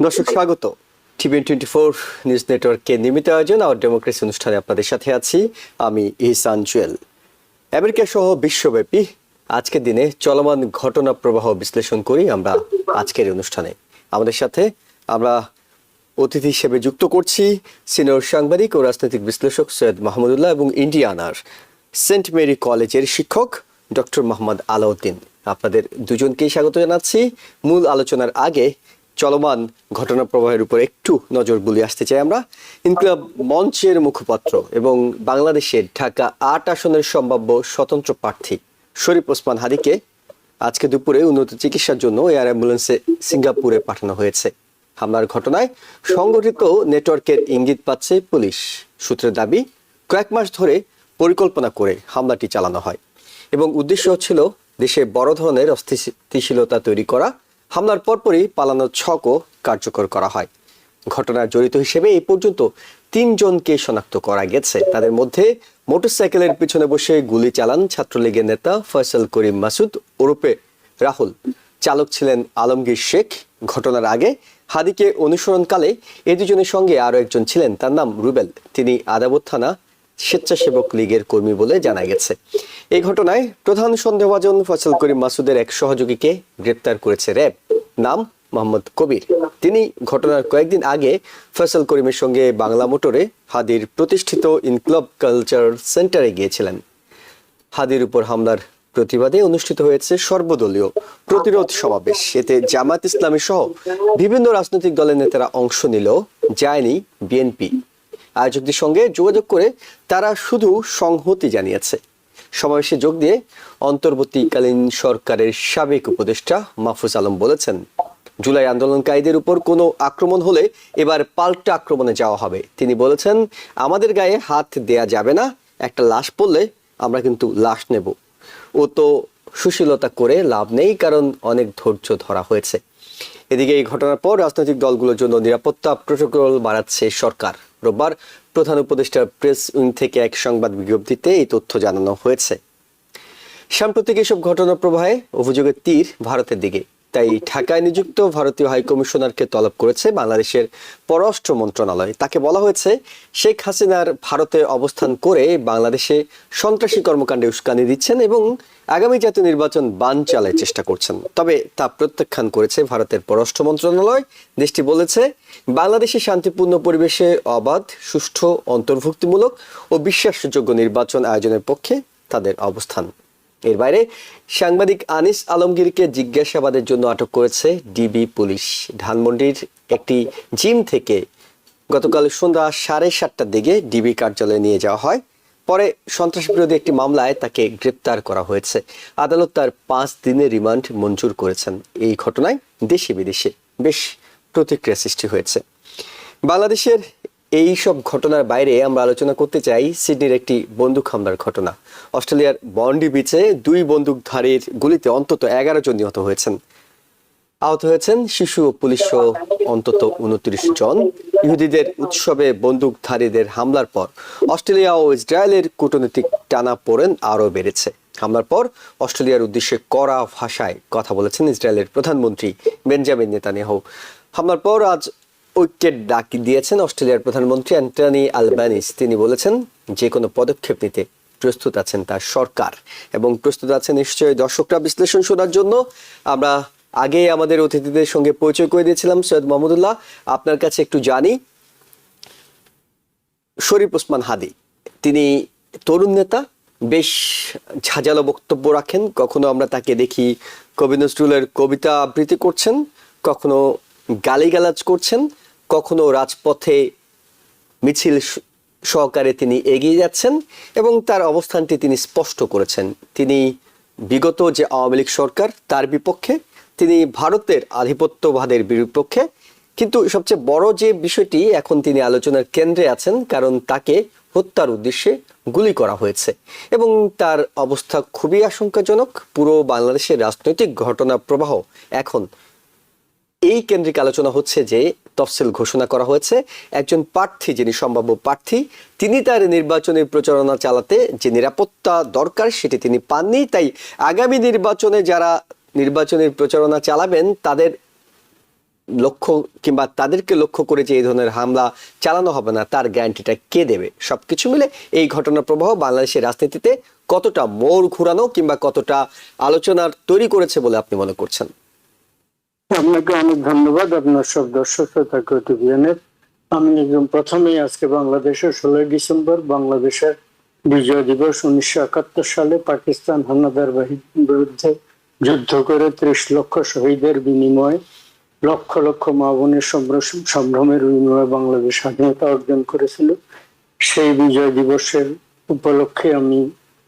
দর্শক স্বাগত টিভি24 নিউজ নেটওয়ার্কের নিয়মিত আয়োজন আওয়ার ডেমোক্রেসি অনুষ্ঠানে আপনাদের সাথে আছি আমি ইহসান জুয়েল। আমেরিকা সহ বিশ্বব্যাপী আজকের দিনে চলমান ঘটনা প্রবাহ বিশ্লেষণ করি আমরা আজকের অনুষ্ঠানে। আমাদের সাথে আমরা অতিথি হিসেবে যুক্ত করছি সিনিয়র সাংবাদিক ও রাজনৈতিক বিশ্লেষক সৈয়দ মাহমুদুল্লাহ এবং ইন্ডিয়ানার সেন্ট মেরি কলেজের শিক্ষক ডক্টর মোহাম্মদ আলাউদ্দিন। আপনাদের দুজনকেই স্বাগত জানাচ্ছি। মূল আলোচনার আগে চলমান ঘটনা প্রবাহের উপর একটু নজর বুলিয়ে আসতে চাই আমরা। ইনকিলাব মঞ্চের মুখপাত্র এবং বাংলাদেশের ঢাকা ৮ আসনের সম্ভাব্য স্বতন্ত্র প্রার্থী শরীফ ওসমান হাদীকে আজকে দুপুরে উন্নত চিকিৎসার জন্য এয়ার অ্যাম্বুলেন্সে সিঙ্গাপুরে পাঠানো হয়েছে। হামলার ঘটনায় সংগঠিত নেটওয়ার্কের ইঙ্গিত পাচ্ছে পুলিশ। সূত্রের দাবি, কয়েক মাস ধরে পরিকল্পনা করে হামলাটি চালানো হয় এবং উদ্দেশ্য ছিল দেশে বড় ধরনের অস্থিতিশীলতা তৈরি করা। হামলার পরপরই পালানোর ছকও কার্যকর করা হয়। ঘটনায় জড়িত হিসেবে এই পর্যন্ত ৩ জনকে শনাক্ত করা গেছে। তাদের মধ্যে মোটরসাইকেলের পিছনে বসে গুলি চালান ছাত্রলীগের নেতা ফয়সাল করিম মাসুদ ওরফে রাহুল। চালক ছিলেন আলমগীর শেখ। ঘটনার আগে হাদীকে অনুসরণকালে এই দুজনের সঙ্গে আরও একজন ছিলেন, তার নাম রুবেল। তিনি আদাবত থানা স্বেচ্ছাসেবক লীগের কর্মী বলে জানা গেছে। এই ঘটনায় প্রধান সন্দেহভাজন ফয়সাল করিম মাসুদের এক সহযোগীকে গ্রেপ্তার করেছে র্যাব, নাম মোহাম্মদ কবির। তিনি ঘটনার কয়েকদিন আগে ফয়সাল করিমের সঙ্গে বাংলা মোটরে হাদীর প্রতিষ্ঠিত ইনকিলাব কালচারাল সেন্টারে গিয়েছিলেন। হাদীর উপর হামলার প্রতিবাদে অনুষ্ঠিত হয়েছে সর্বদলীয় প্রতিরোধ সমাবেশ। এতে জামায়াত ইসলামী সহ বিভিন্ন রাজনৈতিক দলের নেতারা অংশ নিলেও যায়নি বিএনপি। আয়োজকদের সঙ্গে যোগাযোগ করে তারা শুধু সংহতি জানিয়েছে। সমাবেশে যোগ দিয়ে অন্তর্বর্তীকালীন সরকারের সাবেক উপদেষ্টা মাহফুজ আলম বলেছেন, জুলাই আন্দোলনকারীদের উপর কোনো আক্রমণ হলে এবার পাল্টা আক্রমণে যাওয়া হবে। তিনি বলেছেন, আমাদের গায়ে হাত দেয়া যাবে না, একটা লাশ পড়লে আমরা কিন্তু লাশ নেব। ও তো সুশীলতা করে লাভ নেই, কারণ অনেক ধৈর্য ধরা হয়েছে। এদিকে এই ঘটনার পর রাজনৈতিক দলগুলোর জন্য নিরাপত্তা প্রোটোকল বাড়াচ্ছে সরকার। রোববার প্রধান উপদেষ্টার প্রেস উইং থেকে এক সংবাদ বিজ্ঞপ্তিতে এই তথ্য জানানো হয়েছে। সাম্প্রতিক এসব ঘটনা প্রবাহে অভিযোগের তীর ভারতের দিকে। তাই ঢাকায় নিযুক্ত ভারতীয় হাইকমিশনারকে তলব করেছে বাংলাদেশের পররাষ্ট্র মন্ত্রণালয়। তাকে বলা হয়েছে, শেখ হাসিনার ভারতে অবস্থান করে বাংলাদেশে সন্ত্রাসী কর্মকাণ্ডে উস্কানি দিচ্ছেন এবং আগামী জাতীয় নির্বাচন বানচালের চেষ্টা করছেন। তবে তা প্রত্যাখ্যান করেছে ভারতের পররাষ্ট্র মন্ত্রণালয়। দেশটি বলেছে, বাংলাদেশে শান্তিপূর্ণ পরিবেশে অবাধ, সুষ্ঠু, অন্তর্ভুক্তিমূলক ও বিশ্বাসযোগ্য নির্বাচন আয়োজনের পক্ষে তাদের অবস্থান। এর বাইরে সাংবাদিক আনিস আলমগীরকে জিজ্ঞাসাবাদের জন্য আটক করেছে ডিবি পুলিশ। ধানমন্ডির একটি জিম থেকে গতকাল সন্ধ্যা 7:30টার দিকে ডিবি কার্যালয়ে নিয়ে যাওয়া হয়। পরে সন্ত্রাস বিরোধী একটি মামলায় তাকে গ্রেপ্তার করা হয়েছে। আদালত তার 5 দিনের রিমান্ড মঞ্জুর করেছেন। এই ঘটনায় দেশে বিদেশে বেশ প্রতিক্রিয়া সৃষ্টি হয়েছে। বাংলাদেশের এই সব ঘটনার বাইরে আমরা আলোচনা করতে চাই সিডনির একটি বন্দুক হামলার ঘটনা। অস্ট্রেলিয়ার বন্ডি বিচে 2 বন্দুকধারীর গুলিতে অন্তত 11 জন নিহত হয়েছেন। আহত হয়েছেন শিশু ও পুলিশ সহ অন্তত 29 জন। ইহুদিদের উৎসবে বন্দুকধারীদের হামলার পর অস্ট্রেলিয়া ও ইসরায়েলের কূটনৈতিক টানাপোড়েন আরও বেড়েছে। হামলার পর অস্ট্রেলিয়ার উদ্দেশ্যে কড়া ভাষায় কথা বলেছেন ইসরায়েলের প্রধানমন্ত্রী বেঞ্জামিন নেতানিয়াহু। হামলার পর আজ ঐক্যের ডাক দিয়েছেন অস্ট্রেলিয়ার প্রধানমন্ত্রী অ্যান্টনি আলবানিস। তিনি বলেছেন, যে কোনো পদক্ষেপ নিতে প্রস্তুত আছেন তার সরকার এবং প্রস্তুত আছেন নিশ্চয়ই দর্শকরা বিশ্লেষণ শোনার জন্য। আমরা আগে আমাদের অতিথিদের সঙ্গে পরিচয় করে দিয়েছিলাম। সৈয়দ মাহমুদুল্লাহ, আপনার কাছে একটু জানি, শরীফ ওসমান হাদী তিনি তরুণ নেতা, বেশ ঝাঁঝালো বক্তব্য রাখেন। কখনো আমরা তাকে দেখি কবি নজরুলের কবিতা আবৃত্তি করছেন, কখনো গালিগালাজ করছেন, কখনো রাজপথে মিছিল সহকারে তিনি এগিয়ে যাচ্ছেন এবং তার অবস্থানটি তিনি স্পষ্ট করেছেন। তিনি বিগত যে আওয়ামী লীগ সরকার তার বিপক্ষে, তিনি ভারতের আধিপত্যবাদের বিপক্ষে। কিন্তু সবচেয়ে বড় যে বিষয়টি, এখন তিনি আলোচনার কেন্দ্রে আছেন, কারণ তাকে হত্যার উদ্দেশ্যে গুলি করা হয়েছে এবং তার অবস্থা খুবই আশঙ্কাজনক। পুরো বাংলাদেশের রাজনৈতিক ঘটনা প্রবাহ এখন এই কেন্দ্রিক আলোচনা হচ্ছে যে তফসিল ঘোষণা করা হয়েছে। একজন প্রার্থী, যিনি সম্ভাব্য প্রার্থী, তিনি তার নির্বাচনের প্রচারণা চালাতে যে নিরাপত্তা দরকার সেটি তিনি পাননি। তাই আগামী নির্বাচনে যারা নির্বাচনের প্রচারণা চালাবেন তাদের লক্ষ্য কিংবা তাদেরকে লক্ষ্য করে যে এই ধরনের হামলা চালানো হবে না, তার গ্যারান্টিটা কে দেবে? সবকিছু মিলে এই ঘটনার প্রবাহ বাংলাদেশের রাজনীতিতে কতটা মোড় ঘুরানো কিংবা কতটা আলোচনার তৈরি করেছে বলে আপনি মনে করছেন? আপনাকে অনেক ধন্যবাদ, আপনার সব দর্শক শ্রোতা টিভিএনের। আমি একদম প্রথমেই আজকে বাংলাদেশের 16 ডিসেম্বর বাংলাদেশের বিজয় দিবস 1971 সালে পাকিস্তান হানাদার বাহিনীর বিরুদ্ধে যুদ্ধ করে 30 লক্ষ শহীদের বিনিময়ে লক্ষ লক্ষ মা বোনের সম্ভ্রমের বিনিময়ে বাংলাদেশ স্বাধীনতা অর্জন করেছিল। সেই বিজয় দিবসের উপলক্ষে আমি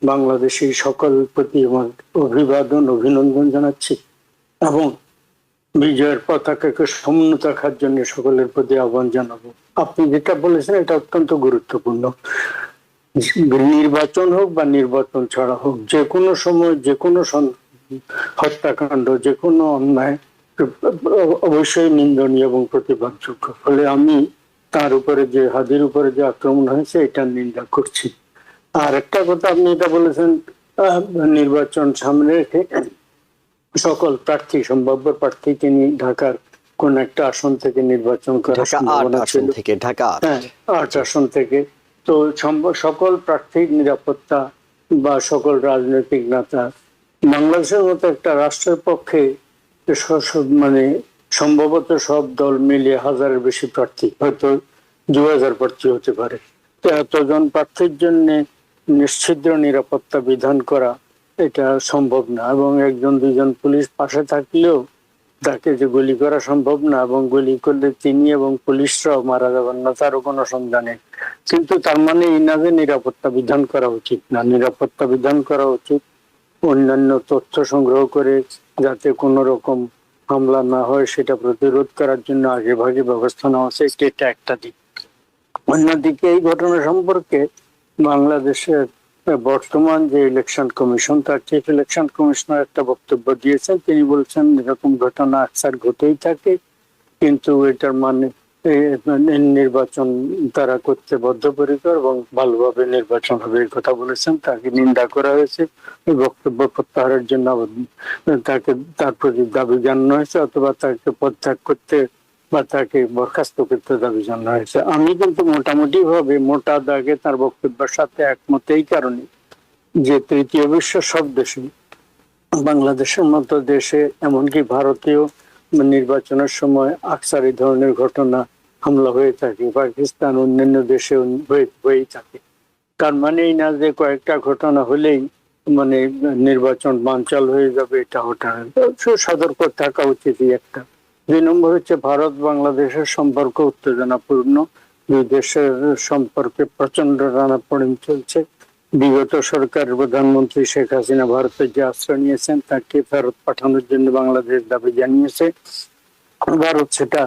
বাংলাদেশের সকল প্রতি আমার অভিবাদন অভিনন্দন জানাচ্ছি এবং বিজয়ের পতাকাকে সমুন্নত রাখার জন্য সকলের প্রতি আহ্বান জানাবো। আপনি যেটা বলেছেন এটা অত্যন্ত গুরুত্বপূর্ণ। নির্বাচন হোক বা নির্বাচন ছাড়া হোক, যে কোনো সময় যে কোনো হত্যাকাণ্ড, যে কোনো অন্যায় অবশ্যই নিন্দনীয় এবং প্রতিবাদযোগ্য। ফলে আমি তার উপরে যে হাদির উপরে যে আক্রমণ হয়েছে এটার নিন্দা করছি। আর একটা কথা আপনি এটা বলেছেন, নির্বাচন সামনে রেখে সকল প্রার্থী সম্ভাব্য প্রার্থীকে নিয়ে ঢাকার কোন একটা আসন থেকে নির্বাচন করার সম্ভাবনা ছিল। হ্যাঁ, 8 আসন থেকে। তো সকল প্রার্থীর নিরাপত্তা বা সকল রাজনৈতিক নেতা বাংলাদেশের মতো একটা রাষ্ট্রের পক্ষে মানে সম্ভবত সব দল মিলিয়ে 1000-এর বেশি প্রার্থী, হয়তো 2000 প্রার্থী হতে পারে। তো এতজন প্রার্থীর জন্য নিশ্ছিদ্র নিরাপত্তা বিধান করা এটা সম্ভব না, এবং 1-2জন পুলিশ পাশে থাকলেও তাকে যে গুলি করা সম্ভব না, এবং গুলি করলে তিনি এবং পুলিশরাও মারা যাবেন না, তারও কোনো সন্দেহ নেই। কিন্তু তার মানে এই না যে নিরাপত্তা বিধান করা উচিত না। নিরাপত্তা বিধান করা উচিত অন্যান্য তথ্য সংগ্রহ করে, যাতে কোনো রকম হামলা না হয় সেটা প্রতিরোধ করার জন্য আগে ভাগে ব্যবস্থা নেওয়া আছে। এটা একটা দিক। অন্যদিকে এই ঘটনা সম্পর্কে বাংলাদেশের বর্তমান যে ইলেকশন কমিশন, তার চিফ ইলেকশন কমিশনার একটা বক্তব্য দিয়েছেন। তিনি বলছেন এরকম ঘটনা আকসার ঘটেই থাকে, কিন্তু এটার মানে নির্বাচন তারা করতে বদ্ধপরিকর এবং ভালোভাবে নির্বাচন হবে এই কথা বলেছেন। তাকে নিন্দা করা হয়েছে, এই বক্তব্য প্রত্যাহারের জন্য তাকে তার প্রতি দাবি জানানো হয়েছে, অথবা তাকে পদত্যাগ করতে বা তাকে বরখাস্ত করতে দাবি জানানো হয়েছে। আমি কিন্তু মোটামুটি ভাবে মোটা দাগে তার বক্তব্যের সাথে একমত, এই কারণে যে তৃতীয় বিশ্বের সব দেশে, বাংলাদেশের মতো দেশে, এমনকি ভারতীয় নির্বাচনের সময় আকসার এই ধরনের ঘটনা হামলা হয়ে থাকে, পাকিস্তান অন্যান্য দেশে হয়েই থাকে। তার মানে এই না যে কয়েকটা ঘটনা হলেই মানে নির্বাচন বানচাল হয়ে যাবে, এটা হঠাৎ সতর্ক থাকা উচিত। একটা 2 নম্বর হচ্ছে ভারত বাংলাদেশের সম্পর্ক উত্তেজনাপূর্ণ। দুই দেশের সম্পর্কে প্রচন্ড টানাপোড়েন চলছে। বিগত সরকারের প্রধানমন্ত্রী শেখ হাসিনা ভারতের যে আশ্রয় নিয়েছেন তাকে ফেরত পাঠানোর জন্য বাংলাদেশ দাবি জানিয়েছে। ভারত সেটা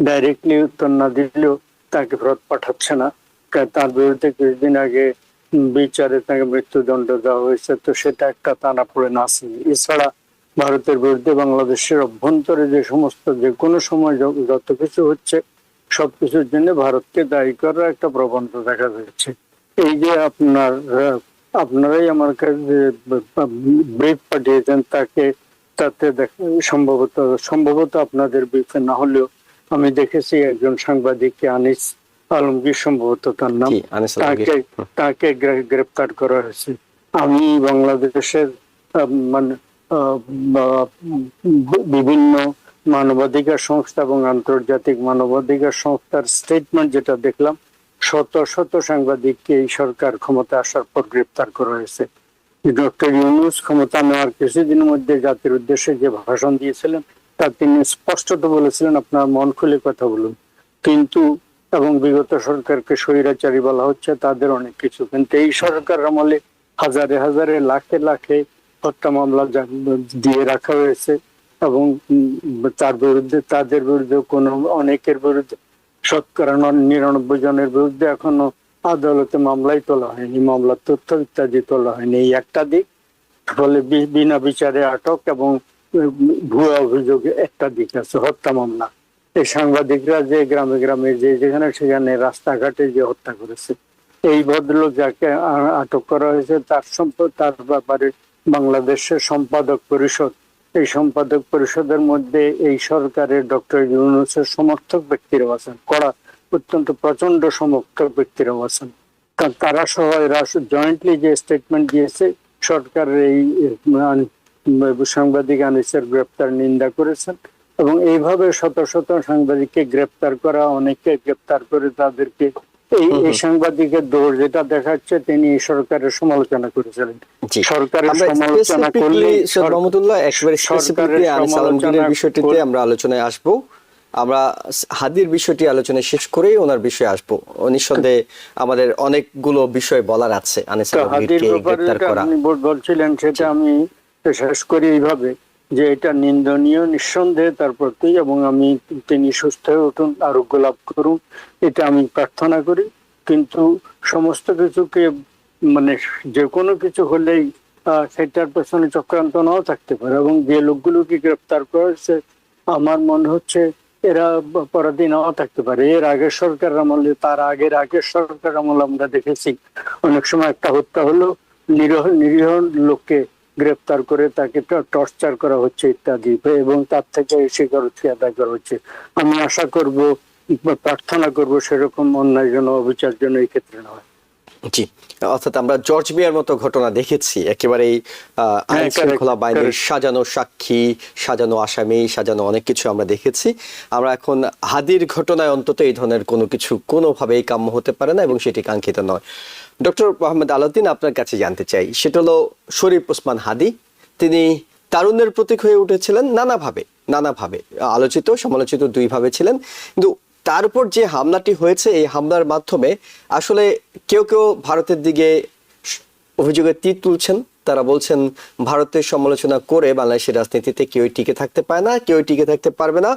ডাইরেক্টলি উত্তর না দিলেও তাকে ফেরত পাঠাচ্ছে না। তার বিরুদ্ধে কিছুদিন আগে বিচারে তাকে মৃত্যুদণ্ড দেওয়া হয়েছে, তো সেটা একটা টানাপোড়েন আছে। এছাড়া ভারতের বিরুদ্ধে বাংলাদেশের অভ্যন্তরে যে সমস্ত যে কোনো সময় যত কিছু হচ্ছে সবকিছুর জন্য ভারতকে দায়ী করার একটা প্রবণতা দেখা যাচ্ছে। এই যে আপনারাই আমার কাছে ব্রিফ পাঠিয়েছেন, তাতে সম্ভবত আপনাদের ব্রিফে না হলেও আমি দেখেছি একজন সাংবাদিককে, আনিস আলমগীর সম্ভবত তার নাম, তাকে গ্রেপ্তার করা হয়েছে। আমি বাংলাদেশের মানে বিভিন্ন মানবাধিকার সংস্থা এবং আন্তর্জাতিক মানবাধিকার সংস্থার স্টেটমেন্ট যেটা দেখলাম, শত শত সাংবাদিককে এই সরকার ক্ষমতা আসার পর গ্রেপ্তার করা হয়েছে। ডক্টর ইউনূস ক্ষমতা নেওয়ার কিছুদিনের মধ্যে জাতির উদ্দেশ্যে যে ভাষণ দিয়েছিলেন, তা তিনি স্পষ্টত বলেছিলেন আপনার মন খুলে কথা বলুন। কিন্তু এবং বিগত সরকারকে স্বৈরাচারী বলা হচ্ছে, তাদের অনেক কিছু। কিন্তু এই সরকার আমলে হাজারে হাজারে লাখে লাখে হত্যা মামলা দিয়ে রাখা হয়েছে, এবং তাদের বিরুদ্ধে অনেকের বিরুদ্ধে 99 জনের বিরুদ্ধে এখনো আদালতে মামলাই তোলা হয়নি, মামলার তথ্য ইত্যাদি তোলা হয়নি। এই একটা দিক। ফলে বিনা বিচারে আটক এবং ভুয়া অভিযোগে একটা দিক আছে, হত্যা মামলা। এই সাংবাদিকরা যে গ্রামে গ্রামে যেখানে সেখানে রাস্তাঘাটে যে হত্যা করেছে, এই ভদ্রলোক যাকে আটক করা হয়েছে তার ব্যাপারে বাংলাদেশের সম্পাদক পরিষদ এই সম্পাদক পরিষদের মধ্যে এই সরকারের ডক্টর ইউনূসের সমর্থক ব্যক্তিরাও আছেন, কড়া অত্যন্ত প্রচন্ড সমর্থক ব্যক্তিরাও আছেন। তারা সহ এরা জয়েন্টলি যে স্টেটমেন্ট দিয়েছে, সরকারের এই সাংবাদিক আনিসের গ্রেপ্তার নিন্দা করেছেন এবং এইভাবে শত শত সাংবাদিককে গ্রেপ্তার করা, অনেককে গ্রেপ্তার করে তাদেরকে এই সাংবাদিকের দৌড় যেটা দেখাচ্ছে, তিনি এই সরকারের সমালোচনা করেছিলেন। সরকারের সমালোচনা করলে বিষয়টিতে আমরা আলোচনায় আসবো। আমরা হাদির বিষয়টি আলোচনা শেষ করেই ওনার বিষয়ে আসবো। নিঃসন্দেহে আমাদের অনেকগুলো বিষয় বলার আছে। বলছিলেন সেটা আমি শেষ করি এইভাবে যে এটা নিন্দনীয় নিঃসন্দেহে তার প্রতি, এবং আমি তিনি সুস্থ হয়ে উঠুন, আরোগ্য লাভ করুন, এটা আমি প্রার্থনা করি। কিন্তু সমস্ত কিছুকে মানে যে কোনো কিছু হলেই সেটার পেছনে চক্রান্ত নাও থাকতে পারে, এবং যে লোকগুলোকে গ্রেপ্তার করেছে আমার মনে হচ্ছে এরা অপরাধী নাও থাকতে পারে। এর আগের সরকার আমলে, তার আগের সরকার আমলে আমরা দেখেছি অনেক সময় একটা হত্যা হলো, নিরীহ লোককে গ্রেপ্তার করে তাকে টর্চার করা হচ্ছে ইত্যাদি, এবং তার থেকে স্বীকারোক্তি আদায় করা হচ্ছে। আমি আশা করব, প্রার্থনা করব সেরকম অন্যায় যেন, অবিচার যেন এই ক্ষেত্রে নয়। জি, অর্থাৎ আমরা জর্জ মিয়ার মতো ঘটনা দেখেছি, একেবারেই আইন শৃঙ্খলা বাহিনীর সাজানো সাক্ষী, সাজানো আসামি, সাজানো অনেক কিছু আমরা দেখেছি। আমরা এখন হাদির ঘটনায় অন্তত এই ধরনের কোনো কিছু কোনোভাবেই কাম্য হতে পারে না এবং সেটি কাঙ্ক্ষিত নয়। ডক্টর মোহাম্মদ আলাউদ্দিন, আপনার কাছে জানতে চাই, সেটা হলো শরীফ ওসমান হাদি, তিনি তারুণ্যের প্রতীক হয়ে উঠেছিলেন নানাভাবে আলোচিত সমালোচিত দুইভাবে ছিলেন, কিন্তু তার উপর যে হামলাটি হয়েছে, এই হামলার মাধ্যমে আসলে কেউ ভারতের দিকে অভিযোগের তীর তুলছেন। তারা বলছেন ভারতের সমালোচনা করে বাংলাদেশের রাজনীতিতে কেউই টিকে থাকতে পারে না, কেউই টিকে থাকতে পারবে না।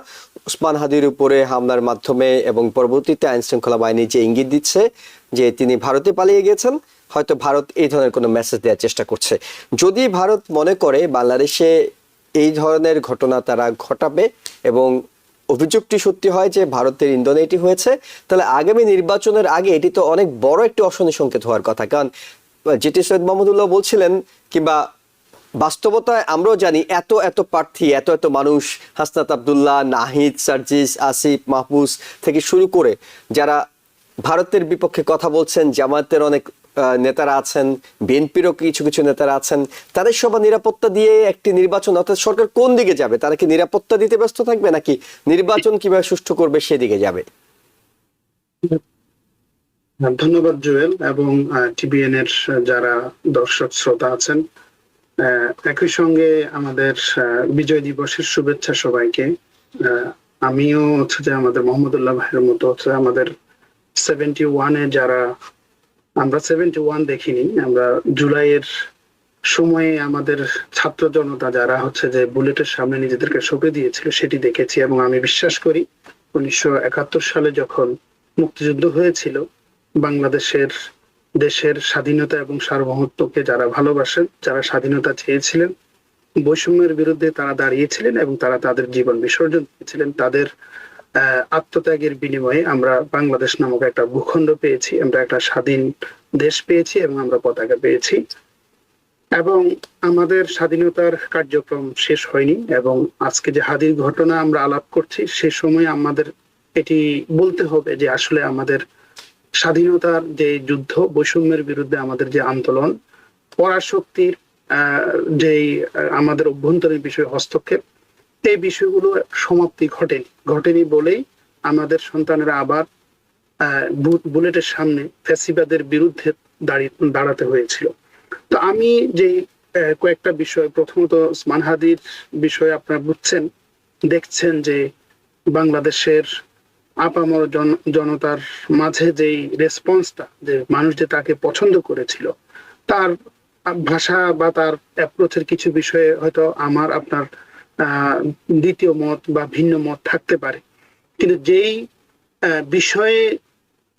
ওসমান হাদির উপরে হামলার মাধ্যমে এবং পরবর্তীতে আইন শৃঙ্খলা বাহিনী যে ইঙ্গিত দিচ্ছে যে তিনি ভারতে পালিয়ে গেছেন, হয়তো ভারত এই ধরনের কোনো মেসেজ দেওয়ার চেষ্টা করছে। যদি ভারত মনে করে বাংলাদেশে এই ধরনের ঘটনা তারা ঘটাবে এবং অভিযোগটি সত্যি হয় যে ভারতের ইন্ধনে এটি হয়েছে, তাহলে আগামী নির্বাচনের আগে এটি তো অনেক বড় একটি অশনি সংকেত হওয়ার কথা। কারণ যেটি সৈয়দ মোহাম্মদুল্লাহ বলছিলেন, কিংবা বাস্তবতায় আমরাও জানি, এত প্রার্থী, এত মানুষ, হাসনাত আব্দুল্লাহ, নাহিদ, সার্জিস, আসিফ, মাহফুজ থেকে শুরু করে যারা ভারতের বিপক্ষে কথা বলছেন, জামায়াতের অনেক নেতারা আছেন, বিএনপিরও কিছু নেতারা আছেন, তাদের সবার নিরাপত্তা দিয়ে একটি নির্বাচন, অর্থাৎ সরকার কোন দিকে যাবে? তারা কি নিরাপত্তা দিতে ব্যস্ত থাকবে নাকি নির্বাচন কিভাবে সুষ্ঠু করবে সেদিকে যাবে? ধন্যবাদ জুয়েল এবং টিবিএন এর যারা দর্শক শ্রোতা আছেন। একই সঙ্গে আমাদের বিজয় দিবসের শুভেচ্ছা সবাইকে। আমিও হচ্ছে যে আমাদের মোহাম্মদুল্লাহ ভাইয়ের মতো হচ্ছে আমাদের 71-এ যারা, আমরা 71 দেখিনি, আমরা জুলাইয়ের সময়ে আমাদের ছাত্র জনতা যারা হচ্ছে যে বুলেটের সামনে নিজেদেরকে সঁপে দিয়েছিল সেটি দেখেছি। এবং আমি বিশ্বাস করি 1971 সালে যখন মুক্তিযুদ্ধ হয়েছিল, বাংলাদেশের দেশের স্বাধীনতা এবং সার্বভৌমত্বকে যারা ভালোবাসেন, যারা স্বাধীনতা চেয়েছিলেন, বৈষম্যের বিরুদ্ধে তারা দাঁড়িয়েছিলেন এবং তারা তাদের জীবন বিসর্জন দিয়েছিলেন। তাদের আত্মত্যাগের বিনিময়ে আমরা বাংলাদেশ নামক একটা ভূখণ্ড পেয়েছি, আমরা একটা স্বাধীন দেশ পেয়েছি এবং আমরা পতাকা পেয়েছি। এবং আমাদের স্বাধীনতার কার্যক্রম শেষ হয়নি, এবং আজকে যে হাদির ঘটনা আমরা আলাপ করছি, সে সময় আমাদের এটি বলতে হবে যে আসলে আমাদের স্বাধীনতার যে যুদ্ধ, বৈষম্যের বিরুদ্ধে আমাদের যে আন্দোলন, পরাশক্তির যেই আমাদের অভ্যন্তরীণ বিষয়ে হস্তক্ষেপ, এই বিষয়গুলো সমাপ্তি ঘটেনি বলেই আমাদের সন্তানেরা আবার বুলেটের সামনে ফ্যাসিবাদের বিরুদ্ধে দাঁড়াতে হয়েছিল। তো আমি যে কয়েকটা বিষয়, প্রথমত ওসমান হাদির বিষয়ে আপনারা দেখছেন যে বাংলাদেশের আপামর জনতার মাঝে যেই রেসপন্সটা, যে মানুষ যে তাকে পছন্দ করেছিল, তার ভাষা বা তার অ্যাপ্রোচের কিছু বিষয়ে হয়তো আমার আপনার দ্বিতীয় মত বা ভিন্ন মত থাকতে পারে, কিন্তু যেই বিষয়ে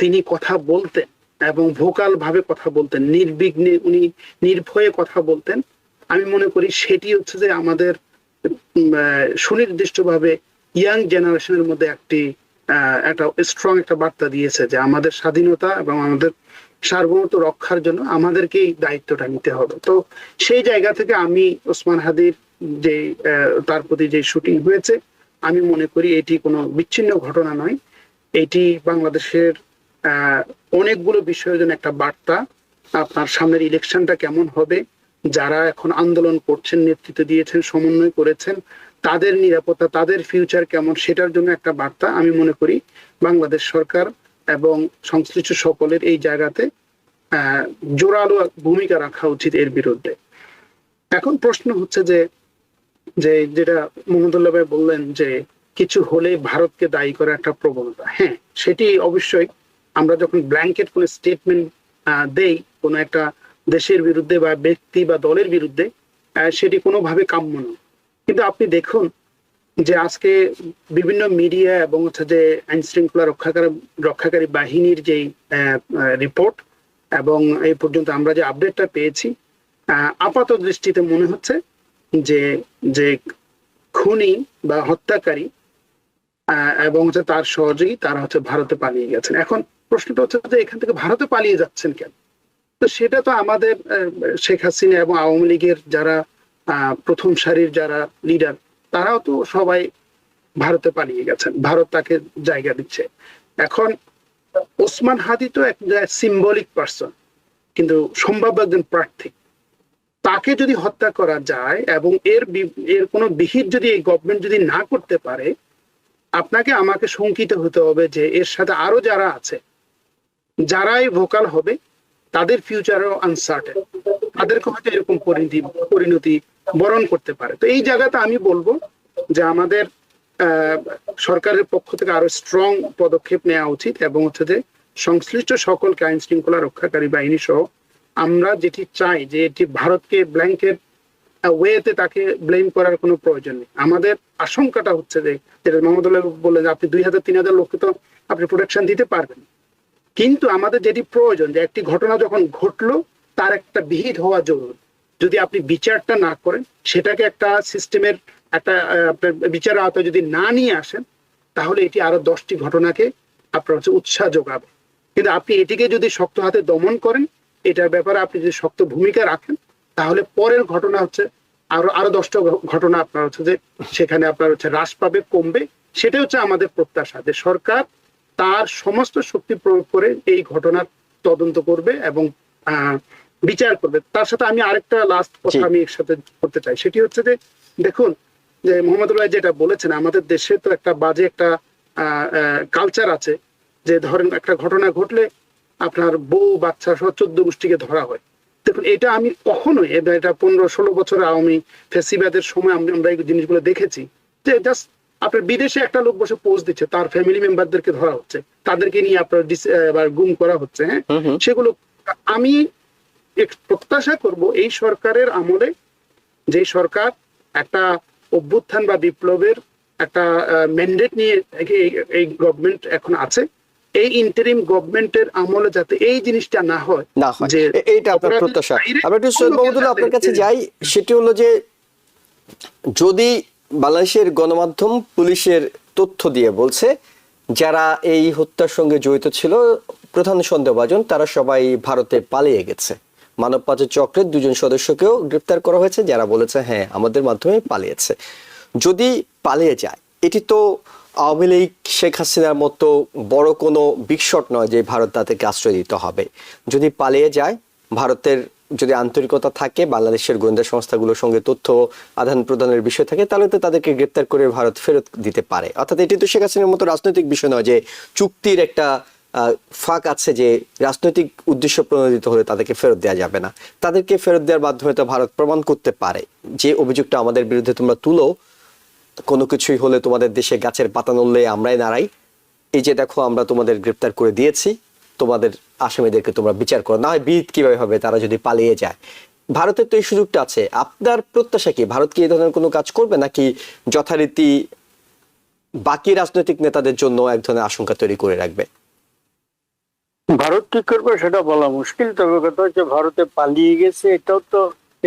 তিনি কথা বলতেন এবং ভোকাল ভাবে কথা বলতেন, নির্বিঘ্নে উনি নির্ভয়ে কথা বলতেন, আমি মনে করি সেটি হচ্ছে যে আমাদের সুনির্দিষ্টভাবে ইয়াং জেনারেশনের মধ্যে একটা স্ট্রং একটা বার্তা দিয়েছে যে আমাদের স্বাধীনতা এবং আমাদের সার্বভৌমত্ব রক্ষার জন্য আমাদেরকেই দায়িত্বটা নিতে হবে। তো সেই জায়গা থেকে আমি ওসমান হাদির যে তার প্রতি যে শুটিং হয়েছে, আমি মনে করি এটি কোনো বিচ্ছিন্ন ঘটনা নয়। এটি বাংলাদেশের অনেকগুলো বিষয়ের জন্য একটা বার্তা। আপনার সামনের ইলেকশনটা কেমন হবে, যারা এখন আন্দোলন করছেন, নেতৃত্ব দিয়েছেন, সমন্বয় করেছেন, তাদের নিরাপত্তা, তাদের ফিউচার কেমন, সেটার জন্য একটা বার্তা। আমি মনে করি বাংলাদেশ সরকার এবং সংশ্লিষ্ট সকলের এই জায়গাতে জোরালো ভূমিকা রাখা উচিত এর বিরুদ্ধে। এখন প্রশ্ন হচ্ছে যে যেটা মোহাম্মদুল্লাহ ভাই বললেন যে কিছু হলে ভারতকে দায়ী করা একটা প্রবণতা, হ্যাঁ সেটি অবশ্যই। আমরা যখন ব্ল্যাঙ্কেট কোনো স্টেটমেন্ট দেই কোনো একটা দেশের বিরুদ্ধে বা ব্যক্তি বা দলের বিরুদ্ধে, সেটি কোনোভাবে কাম্য নয়। কিন্তু আপনি দেখুন যে আজকে বিভিন্ন মিডিয়া এবং হচ্ছে যে আইন শৃঙ্খলা রক্ষাকারী বাহিনীর যে রিপোর্ট এবং এই পর্যন্ত আমরা যে আপডেটটা পেয়েছি, আপাত দৃষ্টিতে মনে হচ্ছে যে যে খুনি বা হত্যাকারী এবং হচ্ছে তার সহযোগী তারা হচ্ছে ভারতে পালিয়ে গেছেন। এখন প্রশ্নটা হচ্ছে যে এখান থেকে ভারতে পালিয়ে যাচ্ছেন কেন? তো সেটা তো আমাদের শেখ হাসিনা এবং আওয়ামী লীগের যারা প্রথম সারির যারা লিডার, তারাও তো সবাই ভারতে পালিয়ে গেছেন, ভারত তাকে জায়গা দিচ্ছে। এখন ওসমান হাদি তো এক সিম্বলিক পার্সন, কিন্তু সম্ভাব্য একজন প্রার্থী। তাকে যদি হত্যা করা যায় এবং এর কোনো বিহিত যদি এই গভর্নমেন্ট যদি না করতে পারে, আপনাকে আমাকে শঙ্কিত হতে হবে যে এর সাথে আরো যারা আছে, যারাই ভোকাল হবে, তাদের ফিউচারও আনসার্টেন, তাদেরকে হয়তো এরকম পরিণতি বরণ করতে পারে। তো এই জায়গাতে আমি বলবো যে আমাদের সরকারের পক্ষ থেকে আরো স্ট্রং পদক্ষেপ নেওয়া উচিত এবং হচ্ছে যে সংশ্লিষ্ট সকলকে, আইন শৃঙ্খলা রক্ষাকারী বাহিনী সহ, আমরা যেটি চাই যে এটি ভারতকে ব্ল্যাঙ্কেট ওয়েতে তাকে ব্লেম করার কোনো প্রয়োজন নেই। আমাদের আশঙ্কাটা হচ্ছে যে যেটা মোহাম্মদুল্লাহ বললেন, আপনি 2000-3000 লোককে তো আপনি প্রোটেকশন দিতে পারবেন, কিন্তু আমাদের যেটি প্রয়োজন যে একটি ঘটনা যখন ঘটলো তার একটা বিহিত হওয়া জরুরি। যদি আপনি বিচারটা না করেন, সেটাকে একটা সিস্টেমের একটা আপনার বিচারের আওতায় যদি না নিয়ে আসেন, তাহলে এটি আরো 10টি ঘটনাকে আপনার হচ্ছে উৎসাহ যোগাবে। কিন্তু আপনি এটিকে যদি শক্ত হাতে দমন করেন, এটার ব্যাপারে আপনি যদি শক্ত ভূমিকা রাখেন, তাহলে পরের ঘটনা হচ্ছে আরো 10টা ঘটনা আপনার হচ্ছে যে সেখানে আপনার হচ্ছে হ্রাস পাবে, কমবে। সেটা হচ্ছে আমাদের প্রত্যাশা যে সরকার তার সমস্ত শক্তি প্রয়োগ করে এই ঘটনার তদন্ত করবে এবং বিচার করবে। তার সাথে আমি আরেকটা লাস্ট কথা আমি এর সাথে করতে চাই, সেটি হচ্ছে যে দেখুন যে মোহাম্মদুল্লাহ যেটা বলেছেন, আমাদের দেশে তো একটা বাজে একটা কালচার আছে যে ধরেন একটা ঘটনা ঘটলে আপনার বউ বাচ্চা সহ 14 গোষ্ঠীকে ধরা হয়। দেখুন এটা আমি কখনোই, এটা 15-16 বছর আওয়ামী ফ্যাসিবাদের সময় আমরা এই জিনিসগুলো দেখেছি যে জাস্ট আপনার বিদেশে একটা লোক বসে পোস্ট দিচ্ছে, তার ফ্যামিলি মেম্বারদেরকে ধরা হচ্ছে, তাদেরকে নিয়ে আপনার গুম করা হচ্ছে। হ্যাঁ, সেগুলো আমি প্রত্যাশা করব এই সরকারের আমলে, যে সরকার একটা অভ্যুত্থান বা বিপ্লবের একটা ম্যান্ডেট নিয়ে এই গভর্নমেন্ট এখন আছে, এই ইন্টারিম গভর্নমেন্টের আমলে যাতে এই জিনিসটা না হয়, যে এইটা আপনার প্রত্যাশা। আমরা একটু সৈয়দ মাহমুদুল্লাহ আপনার কাছে যাই, সেটি হলো যে যদি বাংলাদেশের গণমাধ্যম পুলিশের তথ্য দিয়ে বলছে যারা এই হত্যার সঙ্গে জড়িত ছিল প্রধান সন্দেহভাজন, তারা সবাই ভারতে পালিয়ে গেছে, মানব পাচার চক্রের 2 জন সদস্যকেও গ্রেফতার করা হয়েছে যারা বলেছে হ্যাঁ আমাদের মাধ্যমে পালিয়েছে। যদি পালিয়ে যায়, এটি তো আওয়ামী লীগ শেখ হাসিনার মতো বড় কোনো বিগ শট নয় যে ভারত তাদেরকে আশ্রয় দিতে হবে। যদি পালিয়ে যায়, ভারতের যদি আন্তরিকতা থাকে, বাংলাদেশের গোয়েন্দা সংস্থাগুলোর সঙ্গে তথ্য আদান প্রদানের বিষয় থাকে, তাহলে তো তাদেরকে গ্রেপ্তার করে ভারত ফেরত দিতে পারে। অর্থাৎ এটি তো শেখ হাসিনার মতো রাজনৈতিক বিষয় নয় যে চুক্তির একটা ফাঁক আছে যে রাজনৈতিক উদ্দেশ্য প্রণোদিত হলে তাদেরকে ফেরত দেওয়া যাবে না। তাদেরকে ফেরত দেওয়ার মাধ্যমে তো ভারত প্রমাণ করতে পারে যে অভিযোগটা আমাদের বিরুদ্ধে তোমরা তুলো, কোনো কিছুই হলে তোমাদের দেশে গাছের পাতা নড়লে আমরাই নাড়াই, এই যে দেখো আমরা তোমাদের গ্রেপ্তার করে দিয়েছি, তোমাদের আসামিদেরকে তোমরা বিচার করো, না হয় বিহিত কিভাবে হবে তারা যদি পালিয়ে যায়। ভারতের তো এই সুযোগটা আছে। আপনার প্রত্যাশা কি, ভারত কি এই ধরনের কোনো কাজ করবে, নাকি যথারীতি বাকি রাজনৈতিক নেতাদের জন্য এক ধরনের আশঙ্কা তৈরি করে রাখবে? ভারত কি করবে সেটা বলা মুশকিল। তবে কথা হচ্ছে ভারতে পালিয়ে গেছে,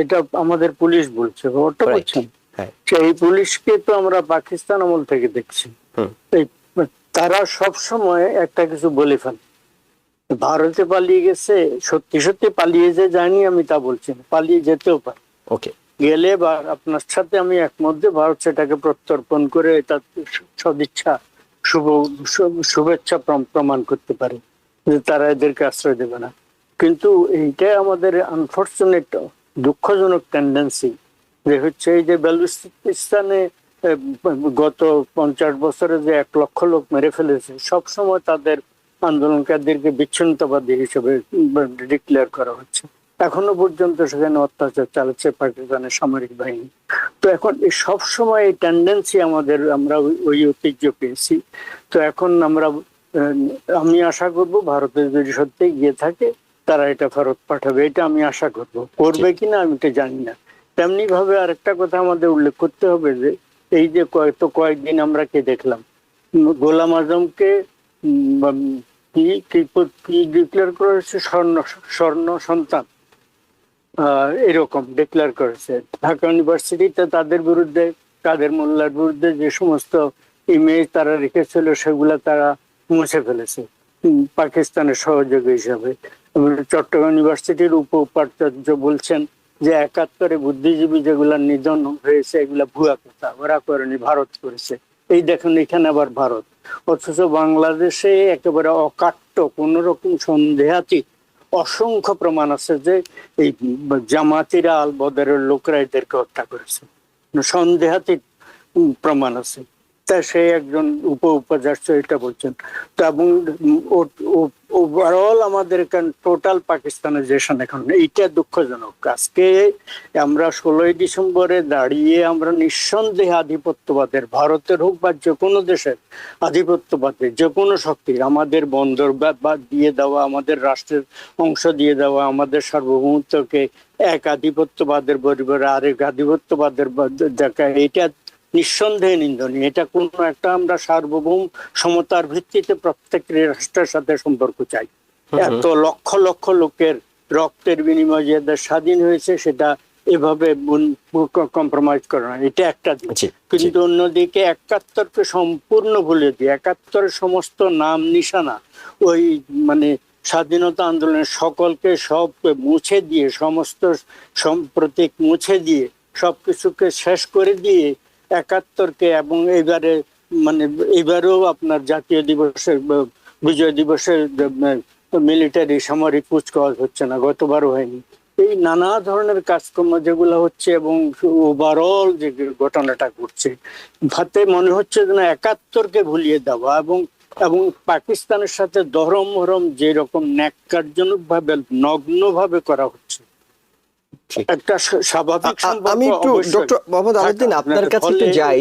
এটা আমাদের পুলিশ বলছে, ওটা বলছেন। এই পুলিশকে তো আমরা পাকিস্তান আমল থেকে দেখছি, তারা সব সময় একটা কিছু বলে ফেলে। ভারতে পালিয়ে গেছে, সত্যি সত্যি পালিয়ে যে জানি আমি তা বলছি না, পালিয়ে যেতেও পারে। ওকে, গেলে বা আপনার সাথে আমি একমত যে ভারত সেটাকে প্রত্যর্পণ করে তার সদিচ্ছা শুভেচ্ছা প্রমাণ করতে পারে যে তারা এদেরকে আশ্রয় দেবে না। কিন্তু এইটাই আমাদের আনফর্চুনেট, দুঃখজনক টেন্ডেন্সি যে হচ্ছে এই যে বেলুচিস্তানে গত 50 বছরে যে 1 লক্ষ লোক মেরে ফেলেছে, সবসময় তাদের আন্দোলনকারীদেরকে বিচ্ছিন্নতাবাদী হিসেবে ডিক্লেয়ার করা হচ্ছে। এখনো পর্যন্ত সেখানে অত্যাচার চালাচ্ছে পাকিস্তানের সামরিক বাহিনী। তো এখন এই সবসময় এই টেন্ডেন্সি আমরা ওই ঐতিহ্য পেয়েছি। তো এখন আমি আশা করব ভারতের যদি সত্যি গিয়ে থাকে তারা এটা ফেরত পাঠাবে, এটা আমি আশা করব। করবে কিনা আমি এটা জানি না। তেমনি ভাবে আরেকটা কথা আমাদের উল্লেখ করতে হবে যে এই যে কয়েকদিন আমরা কে দেখলাম, গোলাম আজমকে কি ডিক্লেয়ার করেছে, স্বর্ণ সন্তান এরকম ডিক্লেয়ার করেছে। ঢাকা ইউনিভার্সিটিতে তাদের বিরুদ্ধে, কাদের মোল্লার বিরুদ্ধে যে সমস্ত ইমেজ তারা রেখেছিল সেগুলা তারা মুছে ফেলেছে পাকিস্তানের সহযোগী হিসাবে। চট্টগ্রাম ইউনিভার্সিটির উপাচার্য বলছেন যে 71-এ বুদ্ধিজীবী যেগুলা নিধন হয়েছে এগুলা ভুয়া কথা, ওরা করেনি, ভারত করেছে। এই দেখুন এখানে আবার ভারত, অথচ বাংলাদেশে একেবারে অকাট্য কোন রকম সন্দেহাতীত অসংখ্য প্রমাণ আছে যে এই জামাতিরা আল বদরের লোকরা এদেরকে হত্যা করেছে, সন্দেহাতীত প্রমাণ আছে। তা সে একজন উপাচার্য এটা বলছেন। তো এবং ওভারঅল আমাদের টোটাল পাকিস্তানাইজেশন এখন, এইটা দুঃখজনক। আজকে আমরা 16ই ডিসেম্বরে দাঁড়িয়ে আমরা নিঃসন্দেহে আধিপত্যবাদের, ভারতের হোক বা যে কোনো দেশের আধিপত্যবাদের যে কোনো শক্তির আমাদের বন্দর দিয়ে দেওয়া, আমাদের রাষ্ট্রের অংশ দিয়ে দেওয়া, আমাদের সার্বভৌমত্বকে এক আধিপত্যবাদের পরিবারে আরেক আধিপত্যবাদের দেখা, এটা নিঃসন্দেহে নিন্দনীয়। এটা কোন একটা আমরা সার্বভৌম সমতার ভিত্তিতে প্রত্যেক রাষ্ট্রের সাথে সম্পর্ক চাই। এত লক্ষ লক্ষ লোকের রক্তের বিনিময়ে যে দেশ স্বাধীন হয়েছে সেটা এভাবে কম্প্রোমাইজ করে না, এটা একটা দিক। কিন্তু অন্যদিকে 71-কে সম্পূর্ণ ভুলে দিয়ে 71-এর সমস্ত নাম নিশানা, ওই মানে স্বাধীনতা আন্দোলনের সকলকে সব মুছে দিয়ে, সমস্ত প্রতীক মুছে দিয়ে, সবকিছুকে শেষ করে দিয়ে 71-কে এবং এবারেও আপনার জাতীয় দিবসের, বিজয় দিবসের মিলিটারি সামরিক কুচকাওয়াজ হচ্ছে না, গতবারও হয়নি। এই নানা ধরনের কাজকর্ম যেগুলো হচ্ছে এবং ওভারঅল যে ঘটনাটা ঘটছে, ভাতে মনে হচ্ছে যে না 71-কে ভুলিয়ে দেওয়া এবং পাকিস্তানের সাথে দরম মরম যেরকম ন্যাক্কারজনক ভাবে নগ্ন ভাবে করা হচ্ছে একটা স্বাভাবিক। আমি একটু ডক্টর মোহাম্মদ আলাউদ্দিন আপনার কাছে একটু যাই,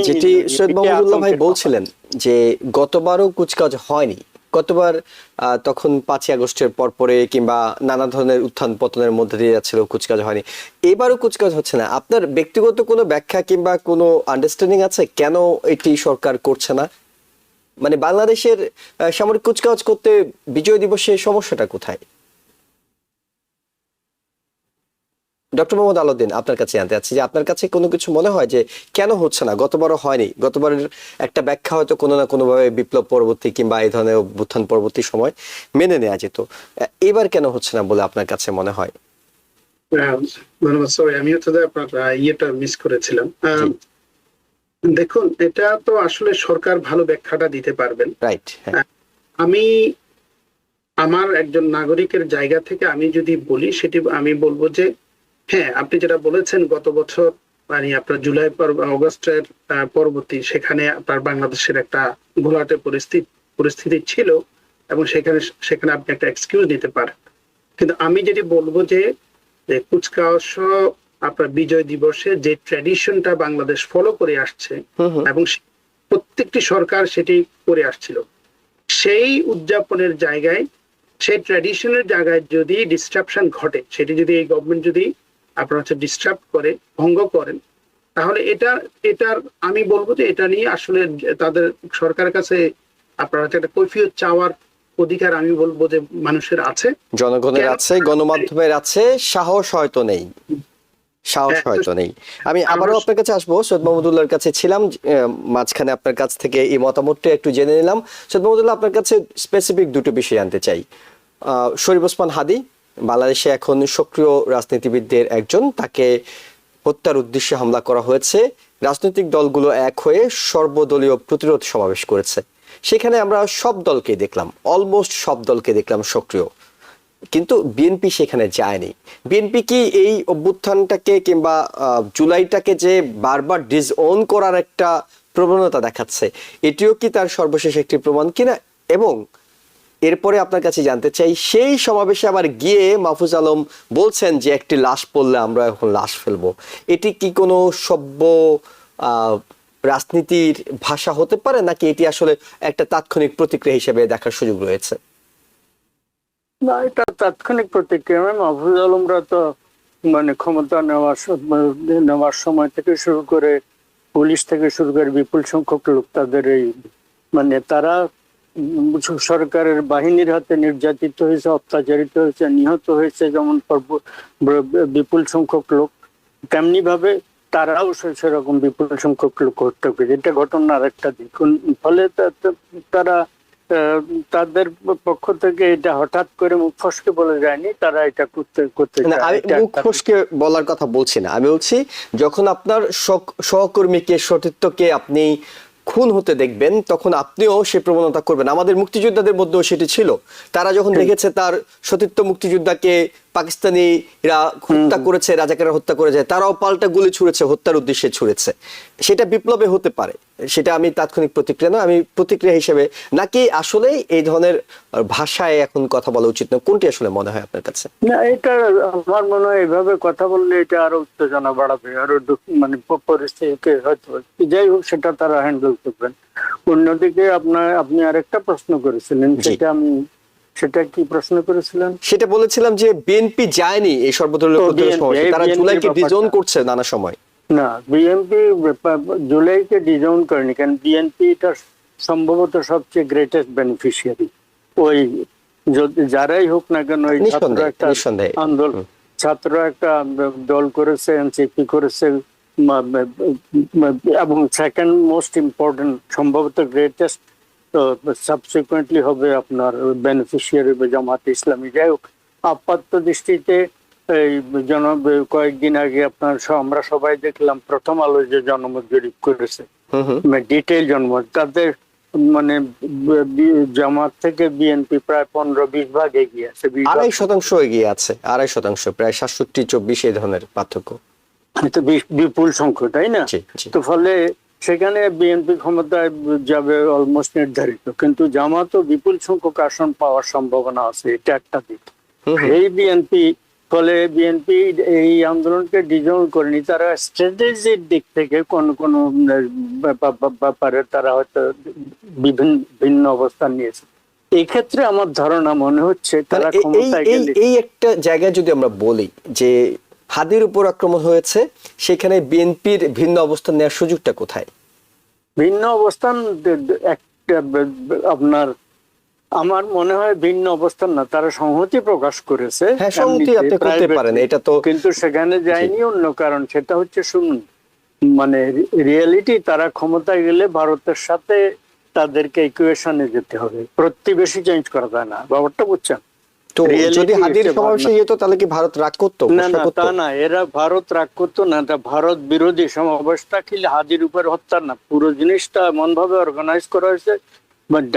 যেটি সৈয়দ মাহমুদুল্লাহ ভাই বলছিলেন যে গতবারও কুচকাওয়াজ হয়নি, গতবার তখন 5ই আগস্টের পরে কিংবা নানা ধরনের উত্থান পতনের মধ্যে দিয়ে যাচ্ছিল, কুচকাওয়াজ হয়নি। এবারও কুচকাওয়াজ হচ্ছে না। আপনার ব্যক্তিগত কোনো ব্যাখ্যা কিংবা কোনো আন্ডারস্ট্যান্ডিং আছে কেন এটি সরকার করছে না? মানে বাংলাদেশের সামরিক কুচকাওয়াজ করতে বিজয় দিবসে সমস্যাটা কোথায়? ডক্টর মোহাম্মদ আলাউদ্দিন আপনার কাছে জানতে চাচ্ছি যে আপনার কাছে কোনো কিছু মনে হয় যে কেন হচ্ছে না? গতবারও হয়নি, গতবারের একটা ব্যাখ্যা হয়তো কোনো না কোনো ভাবে বিপ্লব পরবর্তী কিংবা এই ধরনের অভ্যুত্থান পরবর্তী সময় মেনে নেওয়া যেত, এবার কেন হচ্ছে না বলে আপনার কাছে মনে হয়? ধন্যবাদ। সরি, আমি হচ্ছে আপনার ইয়েটা মিস করেছিলাম। দেখুন, এটা তো আসলে সরকার ভালো ব্যাখ্যাটা দিতে পারবেন। রাইট। আমি আমার একজন নাগরিকের জায়গা থেকে আমি যদি বলি, সেটি আমি বলবো যে হ্যাঁ, আপনি যেটা বলেছেন গত বছর মানে আপনার জুলাই অগস্টের পরবর্তী সেখানে আপনার বাংলাদেশের একটা ঘোলাটে পরিস্থিতি ছিল এবং সেখানে আপনি একটা এক্সকিউজ নিতে পারেন। কিন্তু আমি যেটি বলবো যে কুচকাওয়াজ আপনার বিজয় দিবসে যে ট্র্যাডিশনটা বাংলাদেশ ফলো করে আসছে এবং প্রত্যেকটি সরকার সেটি করে আসছিল, সেই উদযাপনের জায়গায়, সেই ট্র্যাডিশনের জায়গায় যদি ডিস্ট্রাপশন ঘটে, সেটি যদি এই গভর্নমেন্ট যদি আপনার হচ্ছে ডিস্টার্ব করে, ভঙ্গ করেন, তাহলে এটার আমি বলবো যে এটা নিয়ে আসলে তাদের সরকারের কাছে আপনার হচ্ছে একটা কৈফিয়ত চাওয়ার অধিকার আমি বলবো যে মানুষের আছে, জনগণের আছে, গণমাধ্যমের আছে, সাহস হয়তো নেই। আমি আবারও আপনার কাছে আসবো। সৈয়দ মাহমুদুল্লাহর কাছে ছিলাম, মাঝখানে আপনার কাছ থেকে এই মতামতটা একটু জেনে নিলাম। সৈয়দ মাহমুদুল্লাহ, আপনার কাছে স্পেসিফিক দুটো বিষয় জানতে চাই। শরীফ ওসমান হাদী বাংলাদেশে এখন সক্রিয় রাজনীতিবিদদের একজন, তাকে হত্যার উদ্দেশ্যে হামলা করা হয়েছে, রাজনৈতিক দলগুলো এক হয়ে সর্বদলীয় প্রতিরোধ সমাবেশ করেছে। সেখানে আমরা সব দলকে দেখলাম, অলমোস্ট সব দলকে দেখলাম সক্রিয়, কিন্তু বিএনপি সেখানে যায়নি। বিএনপি কি এই অভ্যুত্থানটাকে কিংবা জুলাইটাকে যে বারবার ডিসওন করার একটা প্রবণতা দেখাচ্ছে, এটিও কি তার সর্বশেষ একটি প্রমাণ কিনা? এবং এরপরে আপনার কাছে জানতে চাই, সেই সমাবেশে আবার গিয়ে মাহফুজ আলম বলছেন যে একটি লাশ পড়লে আমরা এখন লাশ ফেলবো। এটি কি কোনো সভ্য রাজনীতির ভাষা হতে পারে, নাকি এটি আসলে একটা তাৎক্ষণিক প্রতিক্রিয়া হিসেবে দেখার সুযোগ রয়েছে? না, এটা তাৎক্ষণিক প্রতিক্রিয়া। মাহফুজ আলমরা তো মানে ক্ষমতা নেওয়ার সময় থেকে শুরু করে, পুলিশ থেকে শুরু করে বিপুল সংখ্যক লোক তাদের এই মানে তারা সরকারের বাহিনীর হাতে নির্যাতিত হয়েছে, অত্যাচারিত হয়েছে, নিহত হয়েছে যেমন বিপুল সংখ্যক লোক, তেমনি ভাবে তারাও সেরকম বিপুল সংখ্যক লোক হত্যা করেছে। এটা ঘটনার একটা দিক। ফলে তারা তাদের পক্ষ থেকে এটা হঠাৎ করে মুখ ফসকে বলে যায়নি, তারা এটা করতে আমি মুখ ফসকে বলার কথা বলছি না, আমি বলছি যখন আপনার সহকর্মীকে, সতীর্থকে আপনি খুন হতে দেখবেন, তখন আপনিও সে প্রবণতা করবেন। আমাদের মুক্তিযোদ্ধাদের মধ্যেও সেটি ছিল। তারা যখন দেখেছে তার সতীর্থ মুক্তিযোদ্ধাকে পাকিস্তানিরা হত্যা করেছে, রাজাকাররা হত্যা করেছে, তারাও পাল্টা গুলি ছুঁড়েছে, হত্যার উদ্দেশ্যে ছুঁড়েছে। সেটা বিপ্লবে হতে পারে, সেটা আমি তাৎক্ষণিক প্রতিক্রিয়া না, আমি প্রতিক্রিয়া হিসেবে, নাকি আসলে এই ধরনের ভাষায় এখন কথা বলা উচিত না, কোনটি আসলে মনে হয় আপনার কাছে? না, এটা আমার মনে হয় এভাবে কথা বললে এটা আরো উত্তেজনা বাড়াবে, আরো মানে পরিস্থিতিকে হয়তো, যাই হোক সেটা তারা হ্যান্ডেল করবেন। অন্যদিকে আপনি আরেকটা প্রশ্ন করেছিলেন, সেটা কি প্রশ্ন করেছিলেন? সেটা বলেছিলাম যে বিএনপি যায়নি এই সর্বদলীয় প্রতিরোধ সমাবেশে, তারা জুলাইকে ডিজোন করছে নানা সময়। না, বিএনপি জুলাইকে ডিজোন করেনি, কারণ বিএনপি এটা সম্ভবত সবচেয়ে গ্রেটেস্ট বেনিফিশিয়ারি। ওই যারাই হোক না কেন, ওই ছাত্র একটা আন্দোলন, ছাত্র একটা দল করেছে, এনসিপি করেছে, এবং সেকেন্ড মোস্ট ইম্পর্টেন্ট সম্ভবত গ্রেটেস্ট সাবসিকুয়েন্টলি হবে আপনার বেনিফিশিয়ারি জামাত ইসলামী। যাই হোক, আপাত দৃষ্টিতে এই কয়েকদিন আগে আপনার আমরা সবাই দেখলাম প্রথম আলো যে জনমত জরিপ করেছে, ডিটেইল জনমত, তাদের মানে জামাত থেকে বিএনপি প্রায় 15-20 ভাগ এগিয়ে আছে, 2.5% এগিয়ে আছে, 2.5%, প্রায় 67-24 এই ধরনের পার্থক্য। এটা বিপুল সংখ্যা, তাই না? তো ফলে সেখানে বিএনপি ক্ষমতায় যাবে অলমোস্ট নির্ধারিত, কিন্তু জামাতও বিপুল সংখ্যক আসন পাওয়ার সম্ভাবনা আছে, এটা একটা দিক। এই বিএনপি, ফলে বিএনপি এই আন্দোলনকে ডিজোন করেনি, তারা স্ট্র্যাটেজির দিক থেকে কোন কোন ব্যাপারে তারা হয়তো ভিন্ন অবস্থান নিয়েছে। এই ক্ষেত্রে আমার ধারণা মনে হচ্ছে তারা ক্ষমতায় গেলে, এই একটা জায়গায় যদি আমরা বলি যে হাদির উপর আক্রমণ হয়েছে, সেখানে বিএনপির ভিন্ন অবস্থান নেওয়ার সুযোগটা কোথায়? ভিন্ন অবস্থান একটা আপনার, আমার মনে হয় ভিন্ন অবস্থান না, তারা সংহতি প্রকাশ করেছে। হ্যাঁ, সংহতি আপনি করতে পারেন, এটা তো, কিন্তু সেখানে যায়নি অন্য কারণ, সেটা হচ্ছে শুনুন, মানে রিয়েলিটি তারা ক্ষমতায় গেলে ভারতের সাথে তাদেরকে ইকুয়েশনে যেতে হবে, প্রতিবেশী চেঞ্জ করা যায় না, ব্যাপারটা বুঝছেন? তো যদি হাদির সমাবেশে যেত তাহলে কি ভারত রাগ করতো? না না, তা না, এরা ভারত রাগ করতো না, এটা ভারত বিরোধী সমাবেশটা কি হাদির উপর হত্যা না, পুরো জিনিসটা এমন ভাবে অর্গানাইজ করা হয়েছে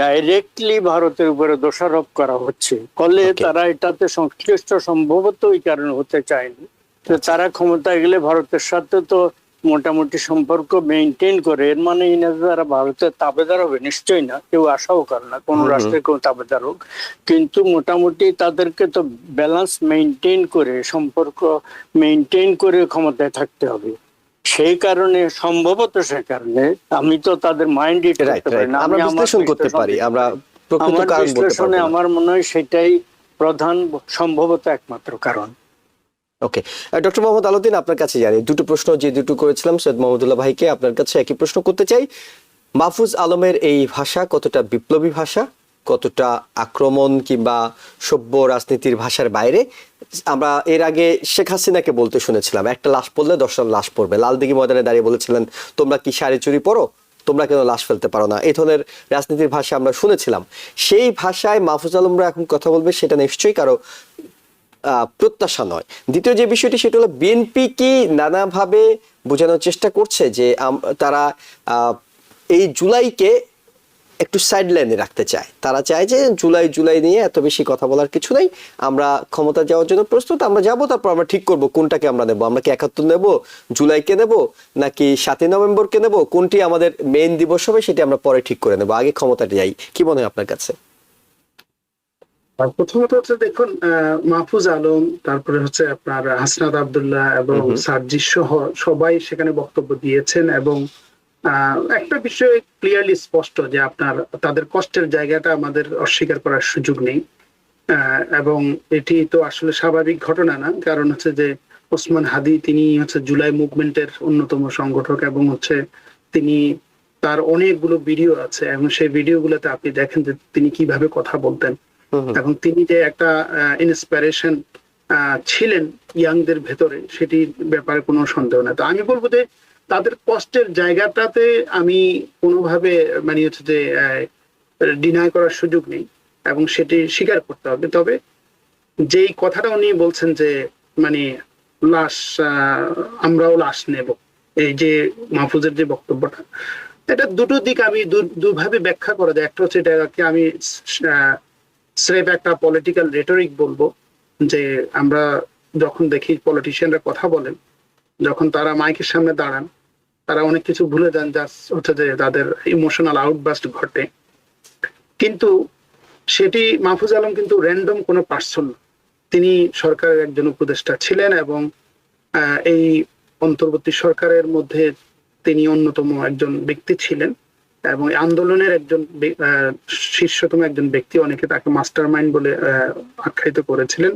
ডাইরেক্টলি ভারতের উপরে দোষারোপ করা হচ্ছে, ফলে তারা এটাতে সংশ্লিষ্ট সম্ভবত এই কারণে হতে চায়নি। তো তারা ক্ষমতায় গেলে ভারতের সাথে তো মোটামুটি সম্পর্ক মেনটেন করে, এর মানে এই না তারা ভারতের তাবেদার হবে, নিশ্চয়ই না, কেউ আশাও করে না কোন রাষ্ট্রের কেউ তাবেদার হোক, কিন্তু মোটামুটি তাদেরকে তো ব্যালেন্স মেনটেন করে, সম্পর্ক মেনটেন করে ক্ষমতায় থাকতে হবে। সেই কারণে সম্ভবত, সে কারণে আমি তো তাদের মাইন্ড রিড করতে পারি না, আমরা বিশ্লেষণ করতে পারি, আমরা প্রকৃত কারণ বলতে পারবো না। আমার মনে হয় সেটাই প্রধান, সম্ভবত একমাত্র কারণ। ওকে, ডক্টর মোহাম্মদ আলাউদ্দিন, আপনার কাছে জানি দুটো প্রশ্ন, যে দুটো করেছিলাম সৈয়দ মাহমুদুল্লাহ ভাইকে, আপনার কাছে একই প্রশ্ন করতে চাই। মাহফুজ আলমের এই ভাষা কতটা বিপ্লবী ভাষা, কতটা আক্রমণ কিংবা সভ্য রাজনীতির ভাষার বাইরে? আমরা এর আগে শেখ হাসিনাকে বলতে শুনেছিলাম, একটা লাশ পড়লে 10টা লাশ পড়বে, লালদিঘি ময়দানে দাঁড়িয়ে বলেছিলেন তোমরা কি শাড়ি চুরি পরো, তোমরা কেন লাশ ফেলতে পারো না, এই ধরনের রাজনীতির ভাষা আমরা শুনেছিলাম। সেই ভাষায় মাহফুজ আলমরা এখন কথা বলবে, সেটা নিশ্চয়ই কারো প্রত্যাশা নয়। দ্বিতীয় যে বিষয়টি সেটা হলো বিএনপি কি নানাভাবে বোঝানোর চেষ্টা করছে যে তারা এই জুলাইকে একটু সাইড লাইনে রাখতে চায়। তারা চায় যে জুলাই নিয়ে এত বেশি কথা বলার কিছু নাই, আমরা ক্ষমতা যাওয়ার জন্য প্রস্তুত, আমরা যাবো, তারপর আমরা ঠিক করব কোনটাকে আমরা নেব, আমরা কি 71 নেব, জুলাইকে নেব, নাকি 7ই নভেম্বরকে নেব, কোনটি আমাদের মেইন দিবস হবে সেটি আমরা পরে ঠিক করে নেব, আগে ক্ষমতাটা যাই। কি মনে হয় আপনার কাছে? প্রথমত হচ্ছে দেখুন, মাহফুজ আলম, তারপরে হচ্ছে আপনার হাসনাত আব্দুল্লাহ এবং সার্জিস সহ সবাই সেখানে বক্তব্য দিয়েছেন, এবং একটা বিষয় ক্লিয়ারলি স্পষ্ট যে আপনার তাদের কষ্টের জায়গাটা আমাদের অস্বীকার করার সুযোগ নেই। এবং এটি তো আসলে স্বাভাবিক ঘটনা না, কারণ হচ্ছে যে ওসমান হাদি তিনি হচ্ছে জুলাই মুভমেন্টের অন্যতম সংগঠক, এবং হচ্ছে তিনি তার অনেকগুলো ভিডিও আছে, এবং সেই ভিডিওগুলোতে আপনি দেখেন যে তিনি কিভাবে কথা বলতেন, এবং তিনি যে একটা ইন্সপিরেশন ছিলেন ইয়াংদের ভেতরে, সেটির ব্যাপারে কোনো সন্দেহ নাই। তো আমি বলবো যে তাদের কষ্টের জায়গাটাতে আমি কোনোভাবে মানে হচ্ছে যে ডিনাই করার সুযোগ নেই, এবং সেটি স্বীকার করতে হবে। তবে যেই কথাটা উনি বলছেন যে মানে লাশ, আমরাও লাশ নেব, এই যে মাহফুজের যে বক্তব্যটা, এটা দুটো দিক আমি দুভাবে ব্যাখ্যা করা যায়। একটা হচ্ছে এটাকে আমি স্রেফ একটা পলিটিক্যাল রেটরিক বলবো, যে আমরা যখন দেখি পলিটিশিয়ানরা কথা বলেন, যখন তারা মাইকের সামনে দাঁড়ান, তারা অনেক কিছু ভুলে যান, যা হচ্ছে যে তাদের ইমোশনাল আউটবাস্ট ঘটে। কিন্তু সেটি মাহফুজ আলম কিন্তু র্যান্ডম কোনো পার্সন, তিনি সরকারের একজন উপদেষ্টা ছিলেন, এবং এই অন্তর্বর্তী সরকারের মধ্যে তিনি অন্যতম একজন ব্যক্তি ছিলেন, এবং আন্দোলনের একজন শীর্ষতম একজন ব্যক্তি, অনেকে তাকে মাস্টার মাইন্ড বলে আখ্যায়িত করেছিলেন।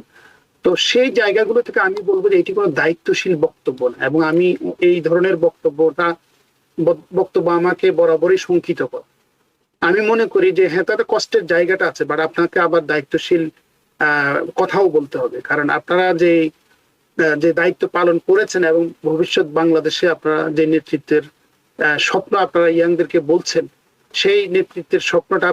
তো সেই জায়গাগুলো থেকে আমি বলবো যে এটি কোনো দায়িত্বশীল বক্তব্য না, এবং আমি এই ধরনের বক্তব্য আমাকে বরাবরই শঙ্কিত করে। আমি মনে করি যে হ্যাঁ, তাদের কষ্টের জায়গাটা আছে, বাট আপনাকে আবার দায়িত্বশীল কথাও বলতে হবে, কারণ আপনারা যে দায়িত্ব পালন করেছেন, এবং ভবিষ্যৎ বাংলাদেশে আপনারা যে নেতৃত্বের স্বপ্ন আপনারা ইয়াংদেরকে বলছেন, সেই নেতৃত্বের স্বপ্নটা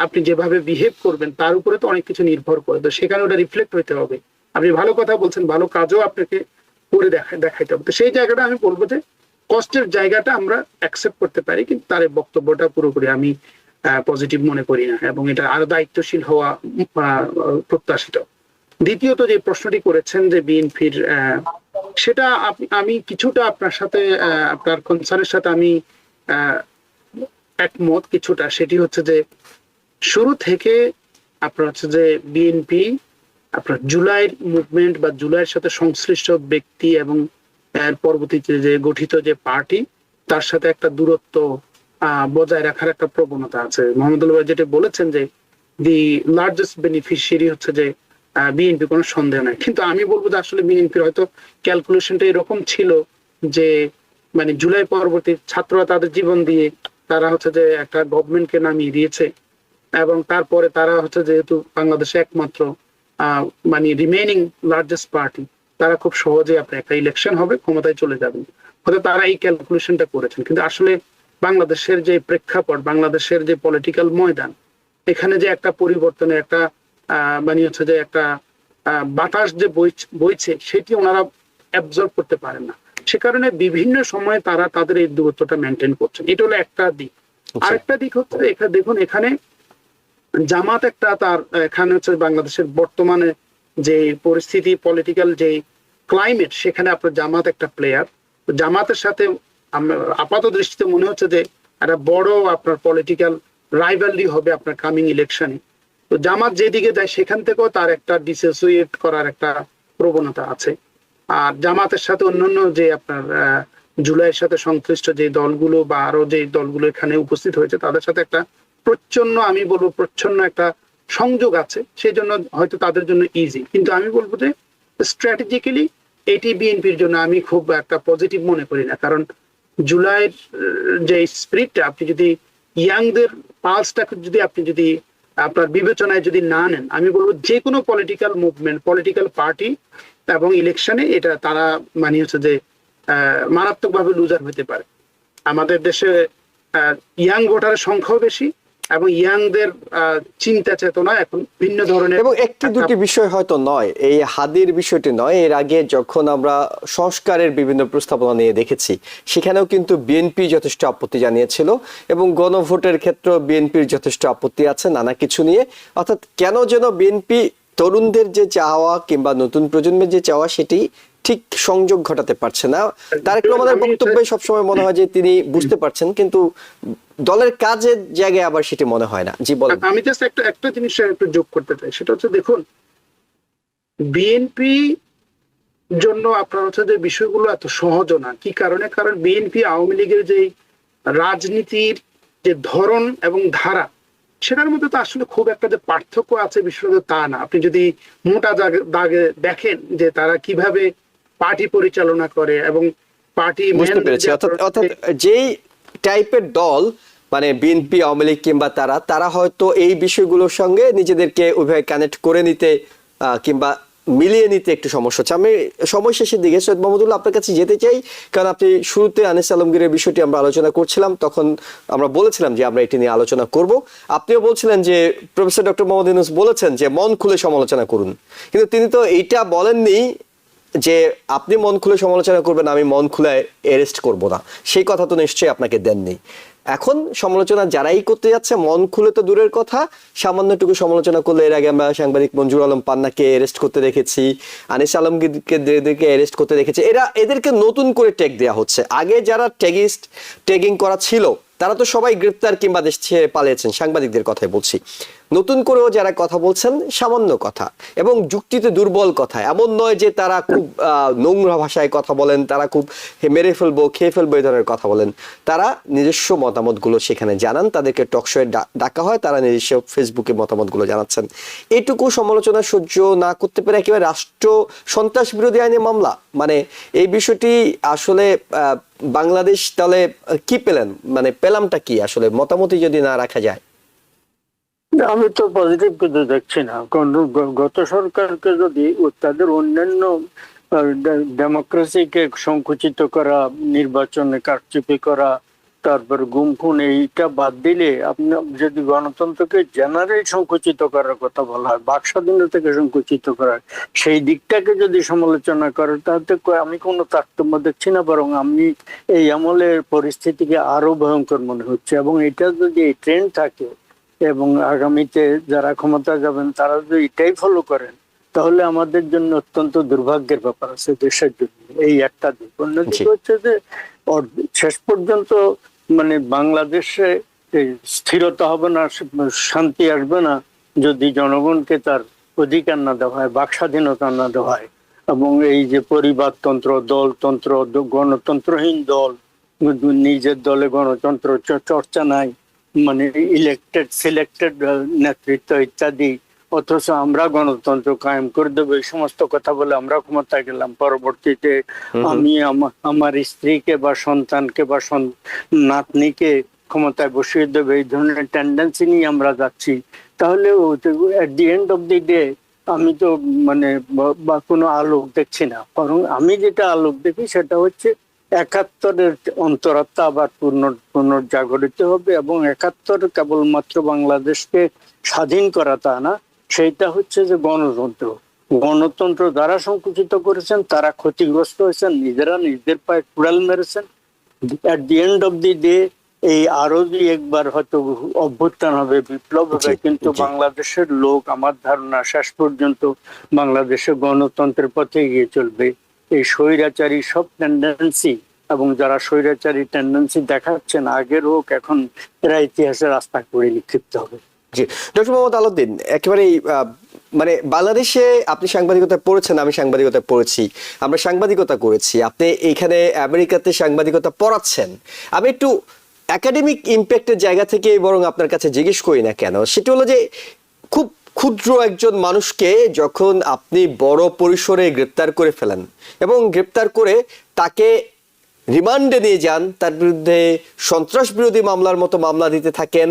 আপনি যেভাবে বিহেভ করবেন তার উপরে তো অনেক কিছু নির্ভর করে। তো সেখানে ওটা রিফ্লেক্ট হইতে হবে। আপনি ভালো কথা বলছেন, ভালো কাজও আপনাকে করে দেখাইতে হবে। তো সেই জায়গাটা আমি বলবো যে কষ্টের জায়গাটা আমরা অ্যাকসেপ্ট করতে পারি, কিন্তু তার বক্তব্যটা পুরোপুরি আমি পজিটিভ মনে করি না, এবং এটা আরো দায়িত্বশীল হওয়া প্রত্যাশিত। দ্বিতীয়ত যে প্রশ্নটি করেছেন যে বিএনপির, সেটা আমি কিছুটা আপনার সাথে আপনার কনসার্নের সাথে আমি একমত কিছুটা। সেটি হচ্ছে যে শুরু থেকে আপনার হচ্ছে যে বিএনপি আপনার জুলাইয়ের মুভমেন্ট বা জুলাইয়ের সাথে সংশ্লিষ্ট ব্যক্তি এবং এর পরবর্তীতে যে গঠিত যে পার্টি, তার সাথে একটা দূরত্ব বজায় রাখার একটা প্রবণতা আছে। মোহাম্মদুল্লাহ ভাই যেটা বলেছেন যে দি লার্জেস্ট বেনিফিশিয়ারি হচ্ছে যে বিএনপি, কোনো সন্দেহ নাই। কিন্তু আমি বলবো যে আসলে বিএনপির হয়তো ক্যালকুলেশনটা এরকম ছিল যে মানে জুলাই পরবর্তী ছাত্ররা তাদের জীবন দিয়ে তারা হচ্ছে যে একটা গভর্নমেন্টকে নামিয়ে দিয়েছে, এবং তারপরে তারা হচ্ছে যেহেতু বাংলাদেশে একমাত্র মানে রিমেইনিং লার্জেস্ট পার্টি, তারা খুব সহজে আপনার একটা ইলেকশন হবে, ক্ষমতায় চলে যাবেন, হয়তো তারা এই ক্যালকুলেশনটা করেছেন। কিন্তু আসলে বাংলাদেশের যে প্রেক্ষাপট, বাংলাদেশের যে পলিটিক্যাল ময়দান, এখানে যে একটা পরিবর্তনের একটা মানে হচ্ছে যে একটা বাতাস যে বইছে, সেটি ওনারা অ্যাবজর্ব করতে পারেন না। সে কারণে বিভিন্ন সময়ে তারা তাদের এই দূরত্বটা মেনটেন করছেন। এটা হলো একটা দিক। আরেকটা দিক হচ্ছে এখানে দেখুন, এখানে জামাত একটা তার এখানে হচ্ছে বাংলাদেশের বর্তমানে যে পরিস্থিতি, পলিটিক্যাল যে ক্লাইমেট, সেখানে আপনার জামাত একটা প্লেয়ার। জামাতের সাথে আপাত দৃষ্টিতে মনে হচ্ছে যে একটা বড় আপনার পলিটিক্যাল রাইভালরি হবে আপনার কামিং ইলেকশনে। তো জামাত যেদিকে যায় সেখান থেকেও তার একটা ডিসোসিয়েট করার একটা প্রবণতা আছে। আর জামাতের সাথে অন্যান্য যে আপনার জুলাইয়ের সাথে সংশ্লিষ্ট যে দলগুলো বা আরো যে দলগুলো এখানে উপস্থিত হয়েছে, তাদের সাথে একটা প্রচ্ছন্ন, আমি বলবো প্রচ্ছন্ন একটা সংযোগ আছে, সেই জন্য হয়তো তাদের জন্য ইজি। কিন্তু আমি বলবো যে স্ট্র্যাটেজিক্যালি এটি বিএনপির জন্য আমি খুব একটা পজিটিভ মনে করি না, কারণ জুলাইয়ের যে স্পিরিটটা, আপনি যদি ইয়াংদের পালসটাকে যদি আপনার বিবেচনায় যদি না নেন, আমি বলবো যে কোনো পলিটিক্যাল মুভমেন্ট, পলিটিক্যাল পার্টি এবং ইলেকশনে এটা তারা মানে হচ্ছে যে মারাত্মকভাবে লুজার হতে পারে। আমাদের দেশে ইয়াং ভোটারের সংখ্যাও বেশি, এবং ইয়াংদের চিন্তা চেতনা এখন ভিন্ন ধরনের। এবং একটি দুটি বিষয় হয়তো নয়, এই হাদির বিষয়টি নয়, এর আগে যখন আমরা সংস্কারের বিভিন্ন প্রস্তাবনা নিয়ে দেখেছি সেখানেও কিন্তু বিএনপি যথেষ্ট আপত্তি জানিয়েছিল এবং গণভোটের ক্ষেত্রে বিএনপির যথেষ্ট আপত্তি আছে নানা কিছু নিয়ে। অর্থাৎ কেন যেন বিএনপি তরুণদের যে চাওয়া কিংবা নতুন প্রজন্মের যে চাওয়া সেটি ঠিক সংযোগ ঘটাতে পারছে না। তারেক রহমানের বক্তব্যে সবসময় মনে হয় যে তিনি বুঝতে পারছেন, কিন্তু দলের কাজের জায়গায় আবার সেটি মনে হয় না। জি বলেন। আমি জাস্ট একটা জিনিস একটু যোগ করতে চাই, সেটা হচ্ছে দেখুন বিএনপি জন্য আপনার হচ্ছে যে বিষয়গুলো এত সহজ না। কি কারণে? কারণ বিএনপি আওয়ামী লীগের যে রাজনীতির যে ধরন এবং ধারা, সেটার মধ্যে তো আসলে খুব একটা যে পার্থক্য আছে বিষয়টা তা না। আপনি যদি মোটা দাগে দেখেন যে তারা কিভাবে পার্টি পরিচালনা করে এবং পার্টি বুঝতে পেরেছি। অর্থাৎ যেই টাইপের দল মানে বিএনপি আওয়ামী লীগ কিংবা তারা হয়তো এই বিষয়গুলোর সঙ্গে নিজেদেরকে ওইভাবে কানেক্ট করে নিতে কিংবা মিলিয়ে নিতে একটু সমস্যা হচ্ছে। আমি সময় শেষের দিকে সৈয়দ মাহমুদুল্লাহ আপনার কাছে যেতে চাই, কারণ আপনি শুরুতে আনিস আলমগীরের বিষয়টি আমরা আলোচনা করছিলাম, তখন আমরা বলেছিলাম যে আমরা এটি নিয়ে আলোচনা করব। আপনিও বলছিলেন যে প্রফেসর ডক্টর মোহাম্মদ ইউনূস বলেছেন যে মন খুলে সমালোচনা করুন, কিন্তু তিনি তো এইটা বলেননি যে আপনি মন খুলে সমালোচনা করবেন, আমি মন খুলে অ্যারেস্ট করব না। সেই কথা তো নিশ্চয়ই আপনাকে দেননি। এখন সমালোচনা যারাই করতে যাচ্ছে মন খুলে তো দূরের কথা, সামান্যটুকু সমালোচনা করলে, এর আগে আমরা সাংবাদিক মঞ্জুর আলম পান্নাকে অ্যারেস্ট করতে দেখেছি, আনিস আলমগীরকে অ্যারেস্ট করতে দেখেছি, এদেরকে নতুন করে ট্যাগ দেওয়া হচ্ছে। আগে যারা ট্যাগিং করা ছিল তারা তো সবাই গ্রেপ্তার কিংবা দেশ ছেড়ে পালিয়েছেন, সাংবাদিকদের কথাই বলছি। নতুন করেও যারা কথা বলছেন সামান্য কথা এবং যুক্তিতে দুর্বল কথা, এমন নয় যে তারা খুব নোংরা ভাষায় কথা বলেন, তারা খুব মেরে ফেলবো খেয়ে ফেলবো এই ধরনের কথা বলেন। তারা নিজস্ব মতামতগুলো সেখানে জানান, তাদেরকে টকশোয়ে ডাকা হয়, তারা নিজস্ব ফেসবুকে মতামতগুলো জানাচ্ছেন। এটুকু সমালোচনা সহ্য না করতে পেরে একেবারে রাষ্ট্র সন্ত্রাস বিরোধী আইনে মামলা, মানে এই বিষয়টি আসলে বাংলাদেশ তাহলে কি পেলেন, মানে পেলামটা কি আসলে, মতামতই যদি না রাখা যায়? আমি তো পজিটিভ কিছু দেখছি না। কারণ গত সরকারকে যদি তাদের অন্যান্য ডেমোক্রেসিকে সংকুচিত করা, নির্বাচনে কারচুপি করা, তারপর গুম খুন, এইটা বাদ দিলে আপনি যদি গণতন্ত্রকে জেনারেল সংকুচিত করার কথা বলা হয়, বাক স্বাধীনতাকে সংকুচিত করার, সেই দিকটাকে যদি সমালোচনা করে, তাতে আমি কোনো তারতম্য দেখছি না। বরং আমি এই আমলের পরিস্থিতিকে আরো ভয়ঙ্কর মনে হচ্ছে। এবং এটা যদি এই ট্রেন্ড থাকে এবং আগামীতে যারা ক্ষমতা যাবেন তারা যদি এটাই ফলো করেন, তাহলে আমাদের জন্য অত্যন্ত দুর্ভাগ্যের ব্যাপার আছে দেশের জন্য। এই একটা দিক। অন্যদিকে হচ্ছে যে শেষ পর্যন্ত মানে বাংলাদেশে স্থিরতা হবে না, শান্তি আসবে না যদি জনগণকে তার অধিকার না দেওয়া হয়, বাক স্বাধীনতা না দেওয়া হয়। এবং এই যে পরিবারতন্ত্র, দলতন্ত্র, গণতন্ত্রহীন দল, নিজের দলে গণতন্ত্র চর্চা নাই, মানে ইলেক্টেড সিলেক্টেড নেতৃত্ব ইত্যাদি, অথচ আমরা গণতন্ত্র কায়েম করে দেবো এই সমস্ত কথা বলে আমরা ক্ষমতায় গেলাম, পরবর্তীতে আমি আমার স্ত্রীকে বা সন্তানকে বা নাতনিকে ক্ষমতায় বসিয়ে দেবে, এই ধরনের টেন্ডেন্সি নিয়ে আমরা যাচ্ছি। তাহলে at the end of the day আমি তো মানে বা কোনো আলোক দেখছি না। বরং আমি যেটা আলোক দেখি সেটা হচ্ছে ৭১-এর অন্তরাত্মা আবার পুনর্জাগরিত হবে। এবং ৭১ কেবলমাত্র বাংলাদেশকে স্বাধীন করা তা না, সেইটা হচ্ছে যে গণতন্ত্র যারা সংকুচিত করেছেন তারা ক্ষতিগ্রস্ত হয়েছেন, নিজেরা নিজেদের পায়ে কুড়াল মেরেছেন। At the end of the day এই আরো দুই একবার হয়তো অভ্যুত্থান হবে, বিপ্লব হবে, কিন্তু বাংলাদেশের লোক আমার ধারণা শেষ পর্যন্ত বাংলাদেশের গণতন্ত্রের পথে এগিয়ে চলবে। এই স্বৈরাচারী সব টেন্ডেন্সি এবং যারা স্বৈরাচারী টেন্ডেন্সি দেখাচ্ছেন আগের হোক এখন, এরা ইতিহাসের রাস্তা করে নিক্ষিপ্ত হবে। জি, ডক্টর মোহাম্মদ আলাউদ্দিন, একেবারেই মানে বাংলাদেশে আপনি সাংবাদিকতা পড়েছেন, আমি সাংবাদিকতা পড়েছি, আমরা সাংবাদিকতা করেছি, আপনি এইখানে আমেরিকাতে সাংবাদিকতা পড়াচ্ছেন। আমি একটু একাডেমিক ইম্প্যাক্টের জায়গা থেকে বরং আপনার কাছে জিজ্ঞেস করি না কেন, সেটা হলো যে খুব ক্ষুদ্র একজন মানুষকে যখন আপনি বড় পরিসরে গ্রেপ্তার করে ফেলেন এবং গ্রেপ্তার করে তাকে রিমান্ডে নিয়ে যান, তার বিরুদ্ধে সন্ত্রাস বিরোধী মামলার মতো মামলা দিতে থাকেন,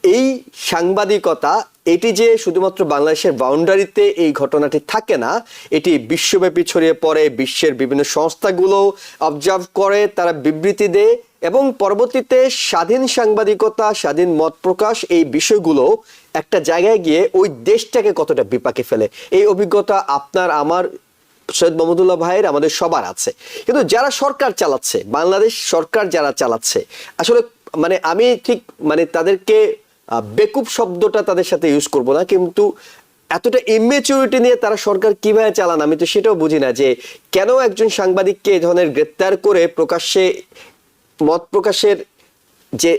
এই সাংবাদিকতা এটি যে শুধুমাত্র বাংলাদেশের বাউন্ডারিতে এই ঘটনাটি থাকে না, এটি বিশ্বব্যাপী ছড়িয়ে পড়ে, বিশ্বের বিভিন্ন সংস্থাগুলো অবজার্ভ করে, তারা বিবৃতি দেয়, এবং পরবর্তীতে স্বাধীন সাংবাদিকতা, স্বাধীন মত প্রকাশ, এই বিষয়গুলো একটা জায়গায় গিয়ে ওই দেশটাকে কতটা বিপাকে ফেলে, এই অভিজ্ঞতা আপনার, আমার, সৈয়দ মাহমুদুল্লাহ ভাইয়ের, আমাদের সবার আছে। কিন্তু যারা সরকার চালাচ্ছে, বাংলাদেশ সরকার যারা চালাচ্ছে, আসলে মানে আমি ঠিক মানে তাদেরকে বেকুব শব্দটা তাদের সাথে ইউজ করব না, কিন্তু এতটা ইমেচুরিটি নিয়ে তারা সরকার কিভাবে চালান আমি তো সেটাও বুঝি না, যে কেন একজন সাংবাদিককে এই ধরনের গ্রেপ্তার করে প্রকাশ্যে মত প্রকাশের যে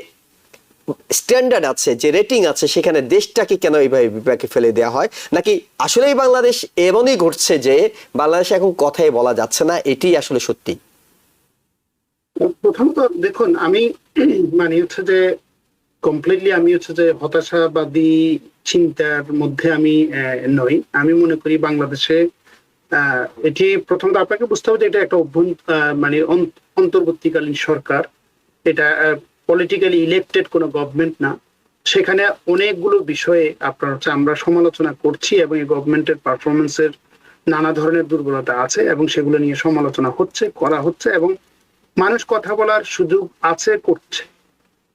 স্ট্যান্ডার্ড আছে, যে রেটিং আছে, সেখানে দেশটাকে কেন এইভাবে বিপাকে ফেলে দেওয়া হয়? নাকি আসলেই বাংলাদেশ এমনই ঘটছে যে বাংলাদেশে এখন কথাই বলা যাচ্ছে না, এটি আসলে সত্যি? প্রথমত দেখুন, আমি মানে হচ্ছে যে কমপ্লিটলি আমি হচ্ছে যে হতাশাবাদী চিন্তার মধ্যে আমি নই। আমি মনে করি বাংলাদেশে এটি প্রথমত আপনাকে বুঝতে হবে যে এটা একটা মানে অন্তর্বর্তীকালীন সরকার, এটা পলিটিক্যালি ইলেক্টেড কোনো গভর্নমেন্ট না। সেখানে অনেকগুলো বিষয়ে আপনার হচ্ছে আমরা সমালোচনা করছি এবং এই গভর্নমেন্টের পারফরমেন্সের নানা ধরনের দুর্বলতা আছে এবং সেগুলো নিয়ে সমালোচনা করা হচ্ছে এবং মানুষ কথা বলার সুযোগ আছে, করছে।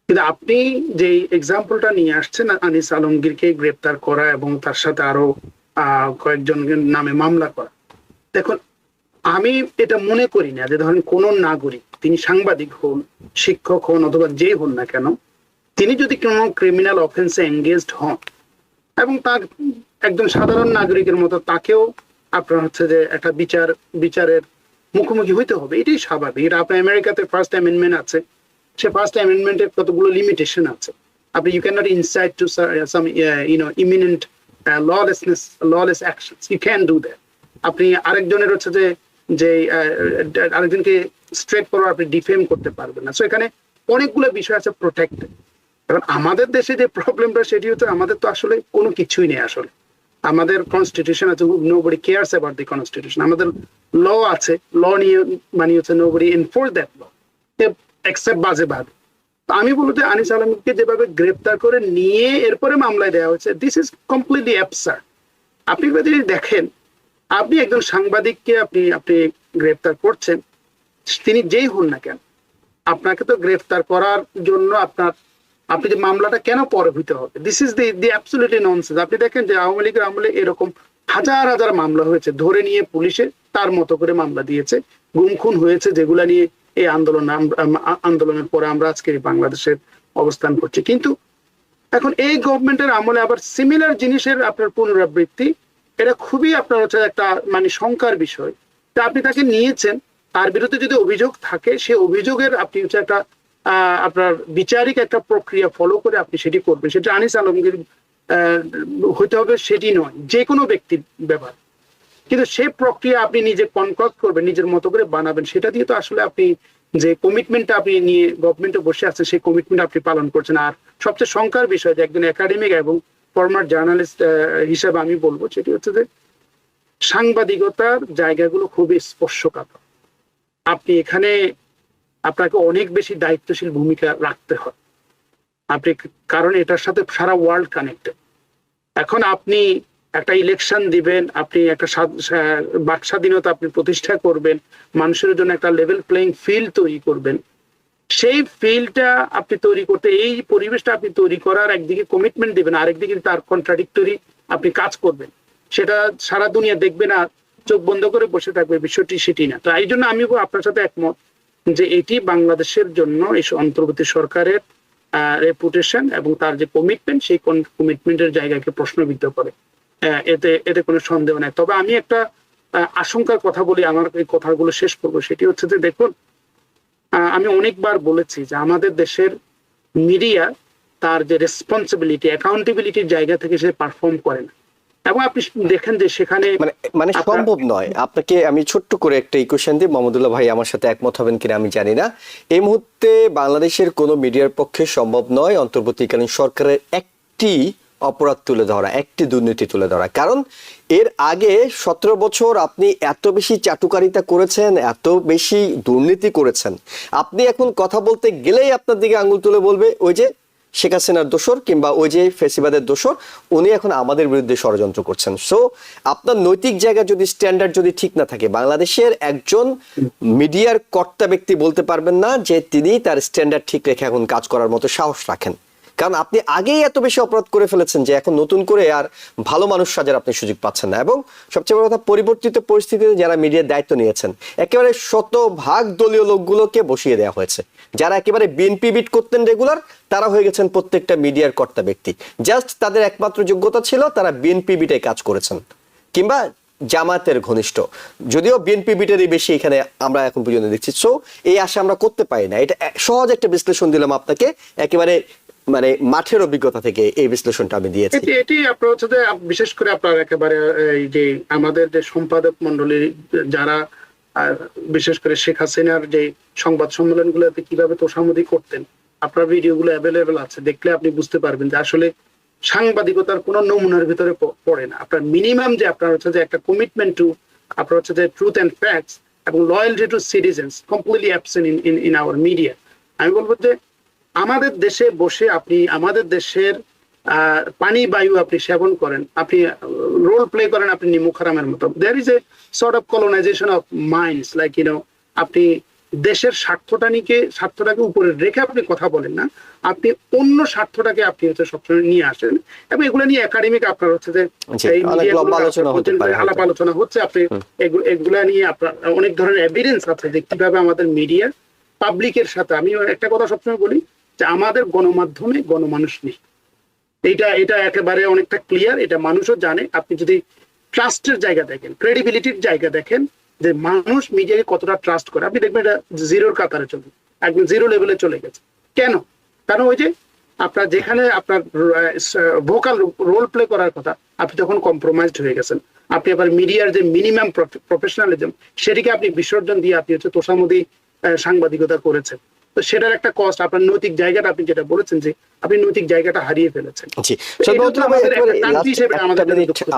কিন্তু আপনি যে এক্সাম্পলটা নিয়ে আসছেন, আনিস আলমগীরকে গ্রেপ্তার করা এবং তার সাথে আরো কয়েকজনের নামে মামলা করা, দেখুন আমি এটা মনে করি না যে ধরেন কোন নাগরিক, তিনি সাংবাদিক হন, শিক্ষক হন, অথবা যে হন না কেন, তিনি যদি কোনো ক্রিমিনাল অফেন্সে এঙ্গেজড হন এবং তার একজন সাধারণ নাগরিকের মতো তাকেও আপনার হচ্ছে যে একটা বিচারের মুখোমুখি হইতে হবে, এটাই স্বাভাবিক। এটা আপনার আমেরিকাতে ফার্স্ট অ্যামেন্ডমেন্ট আছে, সে ফার্স্ট অ্যামেন্ডমেন্টের কতগুলো লিমিটেশন আছে। আপনি you can not incite to some imminent lawless actions, you can do that. আপনি আরেকজনের হচ্ছে যে আরেকজনকে স্ট্রেট ফরওয়ার্ড আপনি ডিফেম করতে পারবেন না। সো এখানে অনেকগুলো বিষয় আছে প্রোটেক্টেড। এখন আমাদের দেশে যে প্রবলেমটা সেটি হচ্ছে আমাদের তো আসলে কোনো কিছুই নেই। আসলে আমাদের কনস্টিটিউশন আছে, nobody cares about the constitution. আমাদের ল আছে, ল নিয়ে মানে হচ্ছে nobody enforce that law except বাজেভাবে। আমি বলবো যে আনিস আলমকে যেভাবে গ্রেপ্তার করে নিয়ে এরপরে মামলায় দেওয়া হয়েছে, দিস ইজ কমপ্লিটলি অ্যাবসার্ড। আপনি যদি দেখেন, আপনি একজন সাংবাদিককে আপনি গ্রেপ্তার করছেন, তিনি যেই হন না কেন, আপনাকে তো গ্রেফতার করার জন্য আপনি যে মামলাটা কেন পরে হইতে হবে? This is the absolutely nonsense. আপনি দেখেন যে আওয়ামী লীগের আমলে এরকম হাজার হাজার মামলা হয়েছে, ধরে নিয়ে পুলিশে তার মতো করে মামলা দিয়েছে, গুম খুন হয়েছে, যেগুলা নিয়ে এই আন্দোলনের পরে আমরা আজকে বাংলাদেশের অবস্থান করছি। কিন্তু এখন এই গভর্নমেন্টের আমলে আবার সিমিলার জিনিসের আপনার পুনরাবৃত্তি, এটা খুবই আপনার হচ্ছে একটা মানে শঙ্কার বিষয়। তা আপনি তাকে নিয়েছেন, তার বিরুদ্ধে যদি অভিযোগ থাকে, সে অভিযোগের আপনি হচ্ছে একটা আপনার বিচারিক একটা প্রক্রিয়া ফলো করে আপনি সেটি করবেন। সেটা আনিস আলমগীর হইতে হবে সেটি নয়, যে কোনো ব্যক্তির ব্যাপার। কিন্তু সেই প্রক্রিয়া আপনি নিজে কনক্লুড করবেন, নিজের মতো করে বানাবেন, সেটা দিয়ে তো আসলে আপনি যে কমিটমেন্টটা আপনি নিয়ে গভর্নমেন্টে বসে আছেন, সেই কমিটমেন্ট আপনি পালন করছেন। আর সবচেয়ে শঙ্কার বিষয় যে একজন একাডেমিক এবং ফরমার জার্নালিস্ট হিসেবে আমি বলবো সেটি হচ্ছে যে সাংবাদিকতার জায়গাগুলো খুবই স্পর্শকাতর। আপনি এখানে আপনাকে অনেক বেশি দায়িত্বশীল ভূমিকা রাখতে হয় আপনি, কারণ এটার সাথে সারা ওয়ার্ল্ড কানেক্টেড। এখন আপনি একটা ইলেকশন দিবেন, আপনি একটা বাক স্বাধীনতা আপনি প্রতিষ্ঠা করবেন, মানুষের জন্য একটা লেভেল প্লেইং ফিল্ড তৈরি করবেন। সেই ফিল্ডটা আপনি তৈরি করতে, এই পরিবেশটা আপনি তৈরি করার একদিকে কমিটমেন্ট দিবেন, আরেকদিকে তার কন্ট্রাডিক্টরি আপনি কাজ করবেন, সেটা সারা দুনিয়া দেখবে না, চোখ বন্ধ করে বসে থাকবে, বিষয়টি সেটি না। তো এই জন্য আমি আপনার সাথে একমত যে এটি বাংলাদেশের জন্য এই অন্তর্বর্তী সরকারের রেপুটেশন এবং তার যে কমিটমেন্ট, সেই কমিটমেন্টের জায়গাকে প্রশ্নবিদ্ধ করে, এতে কোনো সন্দেহ নাই। তবে আমি একটা আশঙ্কার কথা বলি, আমার এই কথাগুলো শেষ করবো। সেটি হচ্ছে যে দেখুন, আমি অনেকবার বলেছি যে আমাদের দেশের মিডিয়া তার যে রেসপন্সিবিলিটি, অ্যাকাউন্টেবিলিটির জায়গা থেকে সে পারফর্ম করে না। এবং আপনি দেখেন যে সেখানে মানে সম্ভব নয়। আপনাকে আমি ছোট্ট করে একটা ইকুয়েশন দিই, মাহমুদুল্লাহ ভাই আমার সাথে একমত হবেন কিনা আমি জানি না। এই মুহূর্তে বাংলাদেশের কোনো মিডিয়ার পক্ষে সম্ভব নয় অন্তর্বর্তীকালীন সরকারের একটি অপরাধ তুলে ধরা, একটি দুর্নীতি তুলে ধরা। কারণ এর আগে 17 বছর আপনি এত বেশি চাটুকারিতা করেছেন, এত বেশি দুর্নীতি করেছেন, আপনি এখন কথা বলতে গেলেই আপনার দিকে আঙুল তুলে বলবে ওই যে শেখ হাসিনার দোসর কিংবা ওই যে ফেসিবাদের দোসর, উনি এখন আমাদের বিরুদ্ধে ষড়যন্ত্র করছেন। সো আপনার নৈতিক জায়গা যদি স্ট্যান্ডার্ড যদি ঠিক না থাকে, বাংলাদেশের একজন মিডিয়ার কর্তা ব্যক্তি বলতে পারবেন না যে তিনি তার স্ট্যান্ডার্ড ঠিক রেখে এখন কাজ করার মতো সাহস রাখেন। কারণ আপনি আগেই এত বেশি অপরাধ করে ফেলেছেন যে এখন নতুন করে আর ভালো মানুষ সাজার আপনি সুযোগ পাচ্ছেন না। এবং সবচেয়ে বড় কথা, পরিবর্তিত পরিস্থিতিতে যারা মিডিয়ার দায়িত্ব নিয়েছেন, একেবারে শতভাগ দলীয় লোকগুলোকে বসিয়ে দেওয়া হয়েছে। যারা একেবারে বিএনপি বিট করতেন রেগুলার, তারা হয়ে গেছেন প্রত্যেকটা মিডিয়ার কর্তা ব্যক্তি। জাস্ট তাদের একমাত্র যোগ্যতা ছিল তারা বিএনপি বিটে কাজ করেছেন কিংবা জামাতের ঘনিষ্ঠ, যদিও বিএনপি বিটেরই বেশি এখানে আমরা এখন পর্যন্ত দেখছি। সো এই আশা আমরা করতে পারি না। এটা সহজ একটা বিশ্লেষণ দিলাম আপনাকে, একেবারে মানে মাঠের অভিজ্ঞতা থেকে এই বিশ্লেষণটা আমি দিয়েছি। এটি আপনার হচ্ছে যে বিশেষ করে আপনার একেবারে এই যে আমাদের যে সম্পাদক মন্ডলী যারা বিশেষ করে শেখ হাসিনার যে সংবাদ সম্মেলনগুলোতে কিভাবে তোষামোদি করতেন, আপনার ভিডিওগুলো অ্যাভেলেবেল আছে, দেখলে আপনি বুঝতে পারবেন যে আসলে সাংবাদিকতার কোনো নমুনার ভিতরে পড়ে না। আপনার মিনিমাম যে আপনার হচ্ছে যে একটা কমিটমেন্ট টু আপনার হচ্ছে যে ট্রুথ অ্যান্ড ফ্যাক্টস এবং loyalty to citizens completely absent in our media. আমি বলবো যে আমাদের দেশে বসে আপনি আমাদের দেশের পানি বায়ু আপনি সেবন করেন, আপনি রোল প্লে করেন আপনি নিমুখারামের মতো। There is a sort of colonisation of minds, like আপনি দেশের স্বার্থটাকে উপরে রেখে আপনি কথা বলেন না, আপনি অন্য স্বার্থটাকে আপনি হচ্ছে সবসময় নিয়ে আসেন। এবং এগুলো নিয়ে একাডেমিক আপনার হচ্ছে যে আলাপ আলোচনা হচ্ছে, আপনি এগুলা নিয়ে আপনার অনেক ধরনের এভিডেন্স আছে যে কিভাবে আমাদের মিডিয়া পাবলিকের সাথে। আমি একটা কথা সবসময় বলি যে আমাদের গণমাধ্যমে গণমানুষ নেই, এটা একেবারে অনেকটা ক্লিয়ার, এটা মানুষও জানে। আপনি যদি ট্রাস্টের জায়গা দেখেন, ক্রেডিবিলিটির জায়গা দেখেন যে মানুষ মিডিয়াকে কতটা ট্রাস্ট করে, আপনি দেখবেন এটা জিরোর কাতারে চলে, একদম জিরো লেভেলে চলে গেছে। কেন? কারণ ওই যে আপনার যেখানে আপনার ভোকাল রোল প্লে করার কথা, আপনি তখন কম্প্রোমাইজড হয়ে গেছেন। আপনি আবার মিডিয়ার যে মিনিমাম প্রফেশনালিজম সেটিকে আপনি বিসর্জন দিয়ে আপনি হচ্ছে তোষামোদি সাংবাদিকতা করেছেন। তো সেটার একটা কষ্ট, আপনার নৈতিক জায়গাটা আপনি যেটা বলেছেন যে আপনি নৈতিক জায়গাটা হারিয়ে ফেলেছেন।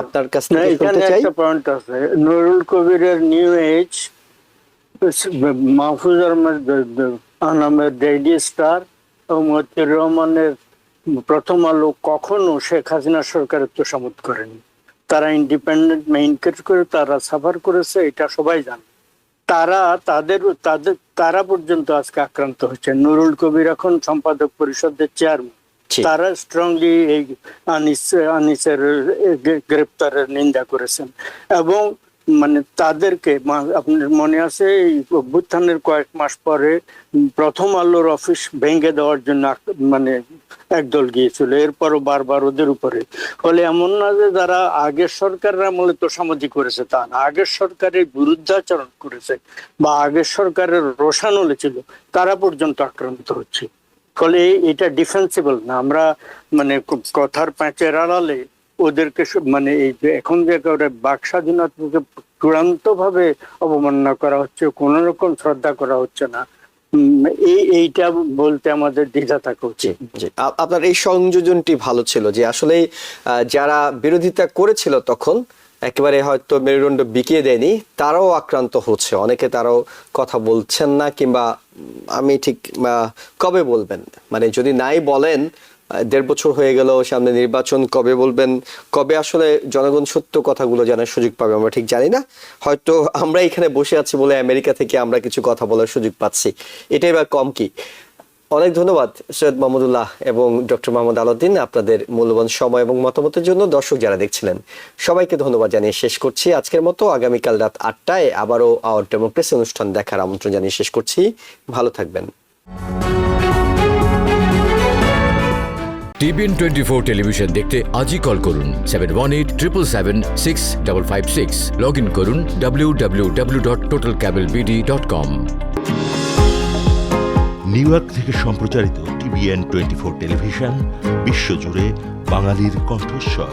আপনার কাছে এখানে একটা পয়েন্ট আছে, নুরুল কবিরের New Age, Mahfuz Ahmed Daily Star এবং মতিউর রহমানের প্রথম আলো কখনো শেখ হাসিনা সরকারের তোষামোদ করেনি। তারা ইন্ডিপেন্ডেন্ট মেইনটেন করে তারা সাফার করেছে, এটা সবাই জানে। তারা পর্যন্ত আজকে আক্রান্ত হচ্ছে। নুরুল কবির এখন সম্পাদক পরিষদের চেয়ারম্যান, তারা স্ট্রংলি এই আনিসের গ্রেপ্তারের নিন্দা করেছেন। এবং মানে তাদেরকে, আপনার মনে আছে এই অভ্যুত্থানের কয়েক মাস পরে প্রথম আলোর অফিস ভেঙে দেওয়ার জন্য মানে একদল গিয়েছিল, এরপরও বারবার ওদের উপরে। ফলে এমন না যে যারা আগের সরকারের আমলে তোষামোদি করেছে তা না, আগের সরকারের বিরুদ্ধাচরণ করেছে বা আগের সরকারের রোষানলে ছিল, তারা পর্যন্ত আক্রান্ত হচ্ছে। ফলে এটা ডিফেন্সিবল না। আমরা মানে কথার প্যাঁচের আড়ালে ওদেরকে মানে এই যে এখন যে বাক স্বাধীনতাকে চূড়ান্ত ভাবে অবমাননা করা হচ্ছে, কোন রকম শ্রদ্ধা করা হচ্ছে না, এইটা বলতে আমাদের দ্বিধা থাকা উচিত। আপনার এই সংযোজনটি ভালো ছিল যে আসলে যারা বিরোধিতা করেছিল তখন একেবারে হয়তো মেরুদণ্ড বিকিয়ে দেয়নি, তারাও আক্রান্ত হচ্ছে, অনেকে তারাও কথা বলছেন না, কিংবা আমি ঠিক কবে বলবেন, মানে যদি নাই বলেন 1.5 বছর হয়ে গেল, সামনে নির্বাচন, কবে বলবেন, কবে আসলে জনগণ সত্য কথাগুলো জানার সুযোগ পাবে আমরা ঠিক জানি না। হয়তো আমরা এখানে বসে আছি বলে আমেরিকা থেকে আমরা কিছু কথা বলার সুযোগ পাচ্ছি, এটাই বা কম কি। অনেক ধন্যবাদ সৈয়দ মাহমুদুল্লাহ এবং ডক্টর মোহাম্মদ আলাউদ্দিন, আপনাদের মূল্যবান সময় এবং মতামতের জন্য। দর্শক যারা দেখছিলেন সবাইকে ধন্যবাদ জানিয়ে শেষ করছি আজকের মতো। আগামীকাল রাত 8টায় আবারও আওয়ার ডেমোক্রেসি অনুষ্ঠান দেখার আমন্ত্রণ জানিয়ে শেষ করছি। ভালো থাকবেন। TBN 24 টেলিভিশন দেখতে আজই কল করুন 7187776556। লগ ইন করুন www.totalcablebd.com। নিউ ইয়র্ক থেকে সম্প্রচারিত TBN 24 টেলিভিশন বিশ্বজুড়ে বাঙালির কণ্ঠস্বর।